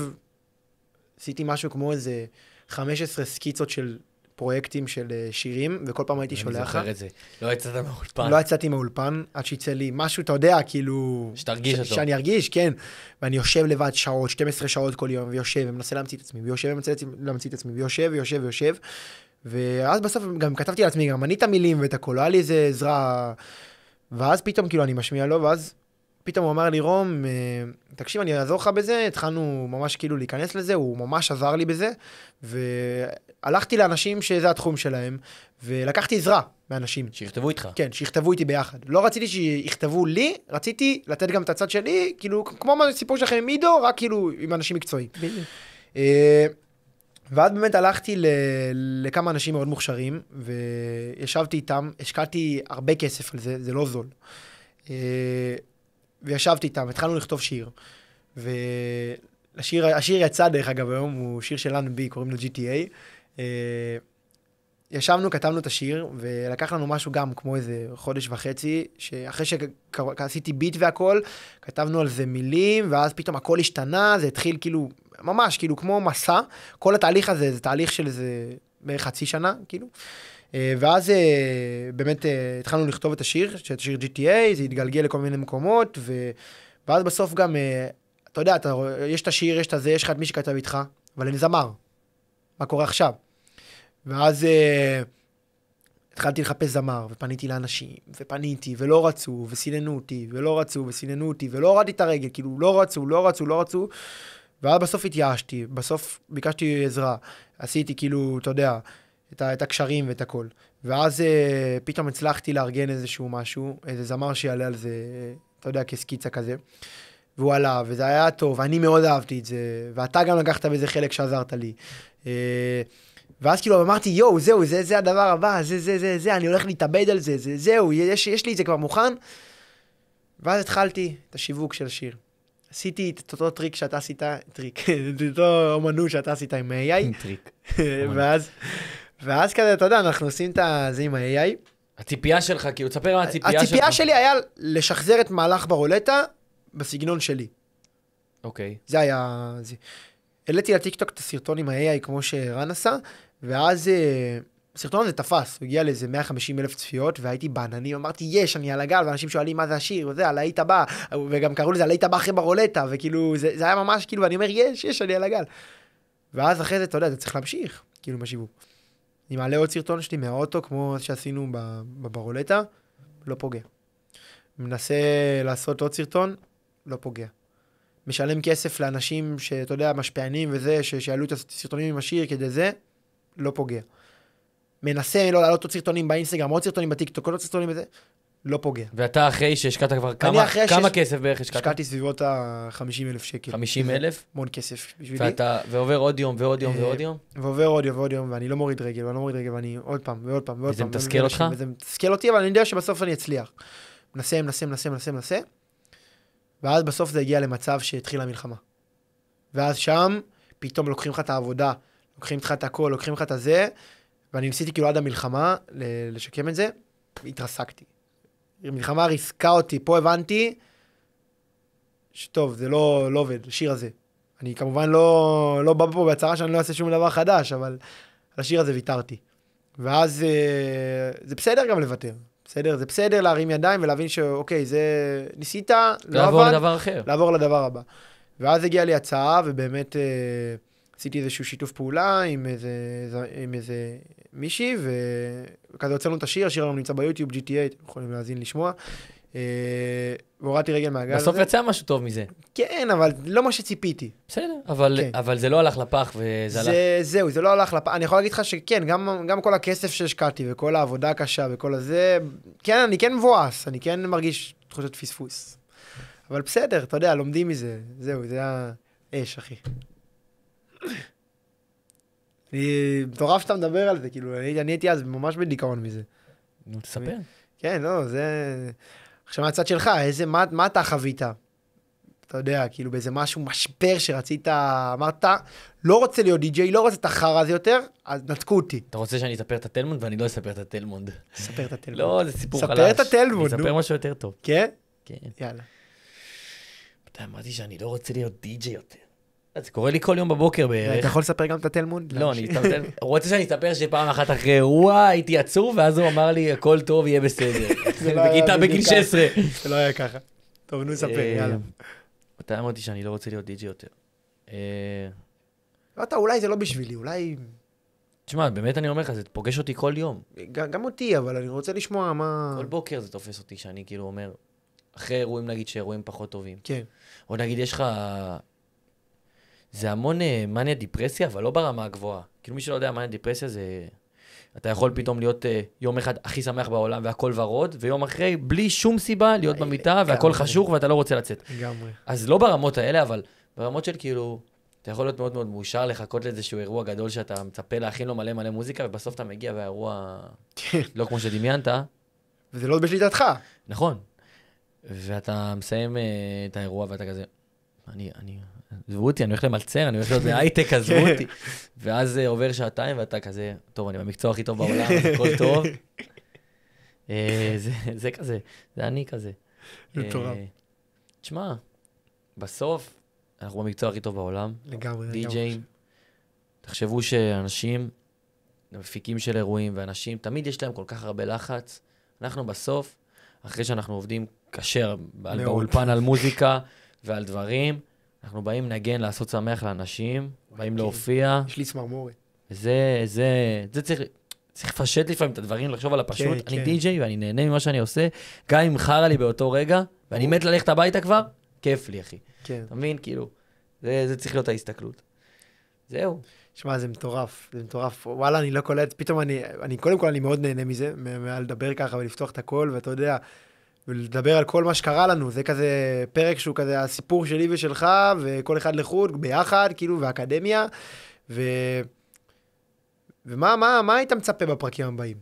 Speaker 1: עשיתי משהו כמו איזה 15 סקיצות של פרויקטים של שירים, וכל פעם הייתי שולח.
Speaker 2: אני זוכר את זה. לא יצאת מהאולפן.
Speaker 1: לא יצאתי מהאולפן, עד שיצא לי משהו, אתה יודע, כאילו...
Speaker 2: שתרגיש אותו.
Speaker 1: שאני ארגיש, כן. ואני יושב לבד שעות, 12 שעות כל יום, ויושב, ומנסה להמציא את עצמי, ויושב, ומנסה להמציא את עצמי, ויושב. ואז בסוף גם כתבתי לעצמי, גם אני את המילים ואת הכל, לא היה לי איזה עזרה. ואז פתאום, כאילו, אני משמיע לו, ואז פתאום הוא אמר לי, רום, תקשיב, אני אעזור לך בזה, התחלנו ממש כאילו להיכנס לזה, הוא ממש עזר לי בזה, והלכתי לאנשים שזה התחום שלהם, ולקחתי עזרה מאנשים.
Speaker 2: שיכתבו איתך.
Speaker 1: כן, שיכתבו איתי ביחד. לא רציתי שיכתבו לי, רציתי לתת גם את הצד שלי, כאילו, כמו הסיפור שלכם עם עידו, רק כאילו עם אנשים מקצועיים. ואז באמת הלכתי לכמה אנשים מאוד מוכשרים, וישבתי איתם, השקעתי הרבה כסף על זה, זה לא זול. וישבתי איתם, התחלנו לכתוב שיר. השיר יצא דרך אגב היום, הוא שיר של LNB, קוראים לו GTA. ישבנו, כתבנו את השיר, ולקח לנו משהו גם כמו איזה חודש וחצי, שאחרי שעשיתי ביט והכל, כתבנו על זה מילים, ואז פתאום הכל השתנה, זה התחיל כאילו, ממש, כאילו כמו מסע, כל התהליך הזה, זה תהליך של איזה בערך חצי שנה, כאילו. ואז באמת התחלנו לכתוב את השיר, את השיר GTA, זה התגלגל לכל מיני מקומות, ואז בסוף גם, אתה יודע, יש את השיר, יש את זה, יש לך את מי שכתב איתך, אבל אני זמר. מה קורה עכשיו? ואז התחלתי לחפש זמר, ופניתי לאנשים, ופניתי, ולא רצו, וסיננו אותי, ולא רצו, וסיננו אותי, ולא הורדתי את הרגל, כאילו, לא רצו, ואז בסוף התייאשתי, בסוף ביקשתי עזרה, עשיתי כאילו, אתה יודע, את הקשרים ואת הכל. ואז פתאום הצלחתי לארגן איזשהו משהו, איזה זמר שיעלה על זה, אתה יודע, כסקיצה כזה, והוא עלה, וזה היה טוב, אני מאוד אהבתי את זה, ואתה גם לקחת בזה חלק שעזרת לי. ואז כאילו אמרתי, יואו, זהו, זה הדבר הבא, זה, אני הולך להתאבד על זה, זהו, יש לי את זה כבר מוכן. ואז התחלתי את השיווק של השיר. עשיתי את אותו טריק שאתה עשית, את אותו אומנות שאתה עשית עם ה-AI.
Speaker 2: טריק.
Speaker 1: ואז כזה, אתה יודע, אנחנו עושים את זה עם ה-AI.
Speaker 2: הציפייה שלך, כאילו, תספר מה הציפייה שלך.
Speaker 1: הציפייה שלי היה לשחזר את מהלך ברולטה בסגנון שלי.
Speaker 2: אוקיי.
Speaker 1: זה היה... העליתי לטיקטוק את הסרטון עם ה-AI כמו שרן עשה, ואז הסרטון הזה תפס, הוא הגיע לאיזה 150,000 צפיות, והייתי בעננים, אמרתי, אני על הגל, ואנשים שואלים מה זה השיר, וזה, הלהיט הבא, וגם קראו לזה הלהיט הבא אחרי ברולטה, וכאילו, זה היה ממש, כאילו, ואני אומר, אני על הגל. ואז אחרי זה, אתה יודע, אתה צריך להמשיך, כאילו, בשיווק. אני מעלה עוד סרטון שלי מהאוטו, כמו שעשינו ברולטה, לא פוגע. מנסה לעשות עוד סרטון, לא פוגע. משלם כסף לאנשים שאתה יודע, משפיענים וזה, שיעלו את הסרטונים עם השיר כדי זה, לא פוגע. מנסה לא לעלות עוד סרטונים באינסטגרם, עוד סרטונים בטיקטוק, עוד סרטונים וזה, לא פוגע.
Speaker 2: ואתה אחרי שהשקעת כבר כמה כסף בערך השקעת?
Speaker 1: השקעתי סביבות ה-50,000 שקל.
Speaker 2: 50,000?
Speaker 1: המון כסף בשבילי.
Speaker 2: ועובר עוד יום ועוד יום ועוד יום?
Speaker 1: ועובר עוד יום ועוד יום, ואני לא מוריד רגל, ואני עוד פעם ועוד פעם ועוד פעם.
Speaker 2: וזה מתסכל אותך?
Speaker 1: וזה מתסכל אותי, אבל אני יודע שבסוף אני אצליח. מנסה. ואז בסוף זה הגיע למצב שהתחילה המלחמה. ואז שם, פתאום לוקחים לך את העבודה, לוקחים לך את הכל, לוקחים לך את הזה, ואני ניסיתי כאילו עד המלחמה לשקם את זה, והתרסקתי. המלחמה ריסקה אותי, פה הבנתי שטוב, זה לא עובד, השיר הזה. אני כמובן לא בא פה בהצהרה שאני לא אעשה שום דבר חדש, אבל על השיר הזה ויתרתי. ואז זה בסדר גם לוותר. בסדר? זה בסדר להרים ידיים ולהבין שאוקיי, זה ניסית, לא עבד.
Speaker 2: לעבור לדבר אחר.
Speaker 1: לעבור לדבר הבא. ואז הגיעה לי הצעה, ובאמת עשיתי איזשהו שיתוף פעולה עם איזה מישהי, וכזה הוצאנו את השיר, השיר לנו נמצא ביוטיוב, GTA, אתם יכולים להאזין לשמוע. והורדתי רגל מהגל הזה.
Speaker 2: בסוף יצא משהו טוב מזה.
Speaker 1: כן, אבל לא מה שציפיתי.
Speaker 2: בסדר, אבל זה לא הלך לפח וזה הלך.
Speaker 1: זהו, זה לא הלך לפח. אני יכול להגיד לך שכן, גם כל הכסף שהשקעתי וכל העבודה הקשה וכל הזה, כן, אני כן מבואס, אני כן מרגיש תחושת פספוס. אבל בסדר, אתה יודע, לומדים מזה. זהו, זה היה אש, אחי. אני מטורף שאתה מדבר על זה, כאילו, אני הייתי אז ממש בדיכאון מזה.
Speaker 2: נו, תספר.
Speaker 1: כן, לא, זה... עכשיו מהצד שלך, מה אתה חווית? אתה יודע, כאילו באיזה משהו משבר שרצית, אמרת, לא רוצה להיות די-ג'יי, לא רוצה את החרא הזה יותר, אז נתקו אותי.
Speaker 2: אתה רוצה שאני אספר את הטלמונד ואני לא אספר את הטלמונד.
Speaker 1: ספר את הטלמונד.
Speaker 2: לא, זה סיפור חלש.
Speaker 1: ספר את הטלמונד,
Speaker 2: אני אספר משהו יותר טוב.
Speaker 1: כן?
Speaker 2: כן.
Speaker 1: יאללה.
Speaker 2: אתה אמרתי שאני לא רוצה להיות די-ג'יי יותר. זה קורה לי כל יום בבוקר בערך.
Speaker 1: אתה יכול לספר גם את הטלמונד?
Speaker 2: לא, הוא רוצה שאני אספר שפעם אחת אחרי, וואי, הייתי עצוב, ואז הוא אמר לי, הכל טוב, יהיה בסדר. בגיל 16.
Speaker 1: זה לא היה ככה. טוב, נו, ספר, יאללה.
Speaker 2: אתה אמרתי שאני לא רוצה להיות די-ג'יי יותר.
Speaker 1: לא, אולי זה לא בשבילי, אולי...
Speaker 2: תשמע, באמת אני אומר לך, זה פוגש אותי כל יום.
Speaker 1: גם אותי, אבל אני רוצה לשמוע מה...
Speaker 2: כל בוקר זה תופס אותי, שאני כאילו אומר, אחרי אירועים, נגיד, שאירועים פחות טובים.
Speaker 1: כן.
Speaker 2: או נגיד, יש לך... זה המון מניה דיפרסיה, אבל לא ברמה הגבוהה. כאילו מי שלא יודע, מניה דיפרסיה זה... אתה יכול פתאום להיות יום אחד הכי שמח בעולם והכל ורוד, ויום אחרי, בלי שום סיבה, להיות במיטה והכל חשוך ואתה לא רוצה לצאת.
Speaker 1: לגמרי.
Speaker 2: אז לא ברמות האלה, אבל ברמות של כאילו, אתה יכול להיות מאוד מאוד מאושר לחכות לאיזשהו אירוע גדול שאתה מצפה להכין לו מלא מלא מוזיקה, ובסוף אתה מגיע והאירוע לא כמו שדמיינת.
Speaker 1: וזה לא בשליטתך.
Speaker 2: נכון. ואתה מסיים את האירוע ואתה כזה, עזבו אותי, אני הולך למלצר, אני הולך להיות בהייטק, עזבו אותי. ואז עובר שעתיים, ואתה כזה, טוב, אני במקצוע הכי טוב בעולם, הכל טוב. זה כזה, זה אני כזה.
Speaker 1: מטורף.
Speaker 2: תשמע, בסוף, אנחנו במקצוע הכי טוב בעולם.
Speaker 1: לגמרי.
Speaker 2: די-ג'אים. תחשבו שאנשים, מפיקים של אירועים, ואנשים, תמיד יש להם כל כך הרבה לחץ. אנחנו בסוף, אחרי שאנחנו עובדים קשה באולפן על מוזיקה ועל דברים, אנחנו באים לנגן, לעשות שמח לאנשים, באים להופיע.
Speaker 1: יש לי צמרמורת.
Speaker 2: זה צריך לפשט לפעמים את הדברים, לחשוב על הפשוט. אני די-ג'יי ואני נהנה ממה שאני עושה, גם אם חרה לי באותו רגע, ואני מת ללכת הביתה כבר, כיף לי, אחי. אתה מבין? כאילו, זה צריך להיות ההסתכלות. זהו.
Speaker 1: שמע, זה מטורף, זה מטורף. וואלה, אני לא קולט, פתאום קודם כל אני מאוד נהנה מזה, לדבר ככה ולפתוח את הכל, ואתה יודע, ולדבר על כל מה שקרה לנו, זה כזה פרק שהוא כזה הסיפור שלי ושלך, וכל אחד לחוד, ביחד, כאילו, והאקדמיה, ומה היית מצפה בפרקים הבאים?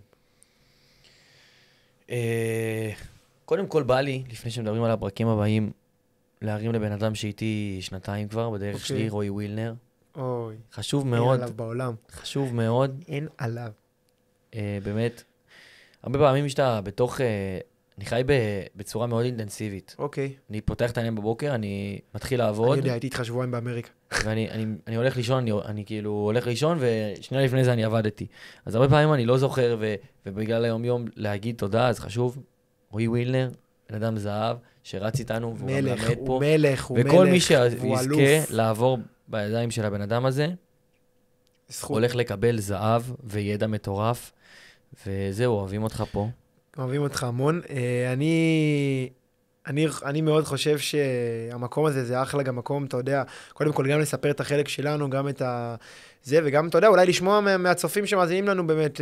Speaker 2: קודם כל בא לי, לפני שמדברים על הפרקים הבאים, להרים לבן אדם שאיתי שנתיים כבר, בדרך שלי, רועי ווילנר.
Speaker 1: אוי.
Speaker 2: חשוב מאוד.
Speaker 1: אין עליו בעולם.
Speaker 2: חשוב מאוד.
Speaker 1: אין עליו.
Speaker 2: באמת, הרבה פעמים שאתה בתוך, אני חי בצורה מאוד אינטנסיבית.
Speaker 1: אוקיי.
Speaker 2: אני פותח את העיניים בבוקר, אני מתחיל לעבוד.
Speaker 1: אני יודע, הייתי איתך שבועיים באמריקה.
Speaker 2: ואני הולך לישון, אני כאילו הולך לישון, ושנייה לפני זה אני עבדתי. אז הרבה פעמים אני לא זוכר, ובגלל היום-יום להגיד תודה, אז חשוב, רועי ווילנר, בן אדם זהב, שרץ איתנו, והוא גם למד פה.
Speaker 1: הוא מלך,
Speaker 2: וכל מי שיזכה לעבור בידיים של הבן אדם הזה, הולך לקבל זהב וידע מטורף, וזהו, אוהבים אותך פה.
Speaker 1: אוהבים אותך המון. אני מאוד חושב שהמקום הזה זה אחלה גם מקום, אתה יודע, קודם כל גם לספר את החלק שלנו, גם את זה, וגם, אתה יודע, אולי לשמוע מהצופים שמאזינים לנו באמת,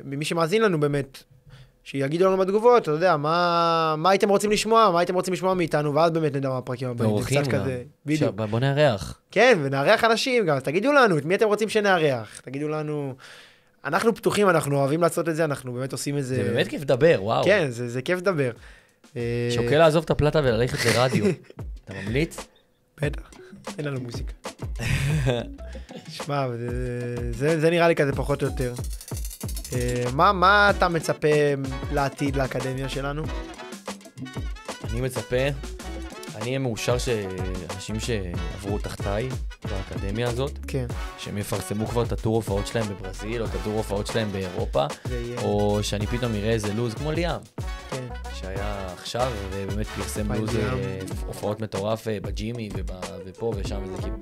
Speaker 1: ממי שמאזין לנו באמת, שיגידו לנו בתגובות, אתה יודע, מה הייתם רוצים לשמוע, מה הייתם רוצים לשמוע מאיתנו, ואז באמת נדע מה הפרקים הבאים.
Speaker 2: ואורחים גם. בדיוק. בוא נארח.
Speaker 1: כן, ונארח אנשים גם, אז תגידו לנו, את מי אתם רוצים שנארח? תגידו לנו, אנחנו פתוחים, אנחנו אוהבים לעשות את זה, אנחנו באמת עושים את זה.
Speaker 2: זה באמת כיף לדבר, וואו.
Speaker 1: כן, זה כיף לדבר.
Speaker 2: שוקל לעזוב את הפלטה וללכת לרדיו. אתה ממליץ?
Speaker 1: בטח, אין לנו מוזיקה. שמע, זה נראה לי כזה פחות או יותר. מה אתה מצפה לעתיד לאקדמיה שלנו?
Speaker 2: אני מצפה, אני אהיה מאושר שאנשים שעברו תחתיי באקדמיה הזאת,
Speaker 1: כן. שהם
Speaker 2: יפרסמו כבר את הטור הופעות שלהם בברזיל, או את הטור הופעות שלהם באירופה, או שאני פתאום אראה איזה לוז כמו ליאם,
Speaker 1: כן.
Speaker 2: שהיה עכשיו, ובאמת פרסם לוז הופעות מטורף בג'ימי, ופה ושם, וזה כאילו,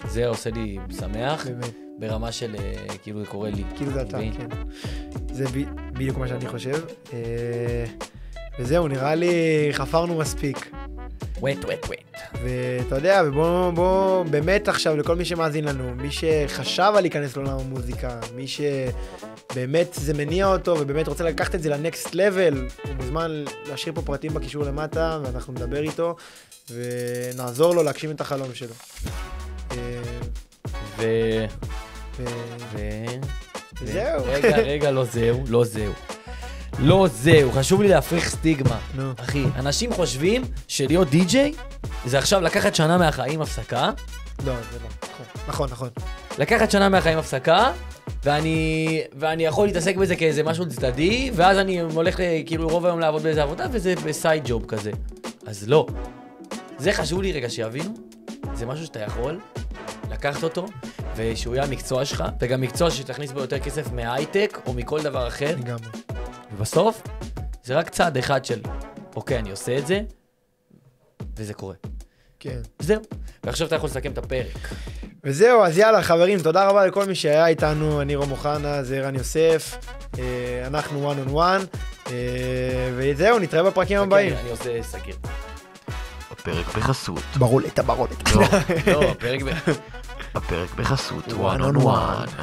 Speaker 2: זה עושה לי שמח.
Speaker 1: באמת.
Speaker 2: ברמה של, כאילו זה קורה לי.
Speaker 1: כאילו זה אתה, כן. זה בדיוק מה שאני חושב. וזהו, נראה לי חפרנו מספיק.
Speaker 2: וט.
Speaker 1: ואתה יודע, ובוא באמת עכשיו לכל מי שמאזין לנו, מי שחשב על להיכנס לעולם המוזיקה, מי שבאמת זה מניע אותו ובאמת רוצה לקחת את זה לנקסט לבל, הוא מוזמן להשאיר פה פרטים בקישור למטה, ואנחנו נדבר איתו ונעזור לו להגשים את החלום שלו. זהו.
Speaker 2: רגע, לא זהו, חשוב לי להפריך סטיגמה. אחי, אנשים חושבים שלהיות די-ג'יי זה עכשיו לקחת שנה מהחיים הפסקה.
Speaker 1: לא, זה לא. נכון.
Speaker 2: לקחת שנה מהחיים הפסקה, ואני יכול להתעסק בזה כאיזה משהו צדדי, ואז אני הולך כאילו רוב היום לעבוד באיזה עבודה, וזה בסייד ג'וב כזה. אז לא. זה חשוב לי רגע שיבינו, זה משהו שאתה יכול לקחת אותו, ושהוא יהיה המקצוע שלך, וגם מקצוע שתכניס בו יותר כסף מההייטק, או מכל דבר אחר.
Speaker 1: לגמרי.
Speaker 2: ובסוף, זה רק צעד אחד של, אוקיי, אני עושה את זה, וזה קורה.
Speaker 1: כן.
Speaker 2: זהו. ועכשיו אתה יכול לסכם את הפרק.
Speaker 1: וזהו, אז יאללה, חברים, תודה רבה לכל מי שהיה איתנו, אני רום אוחנה, זה ערן יוסף, אנחנו one on one, וזהו, נתראה בפרקים הבאים.
Speaker 2: אני עושה סגיר.
Speaker 3: הפרק בחסות.
Speaker 1: ברולת.
Speaker 2: לא, הפרק
Speaker 3: הפרק בחסות one on one.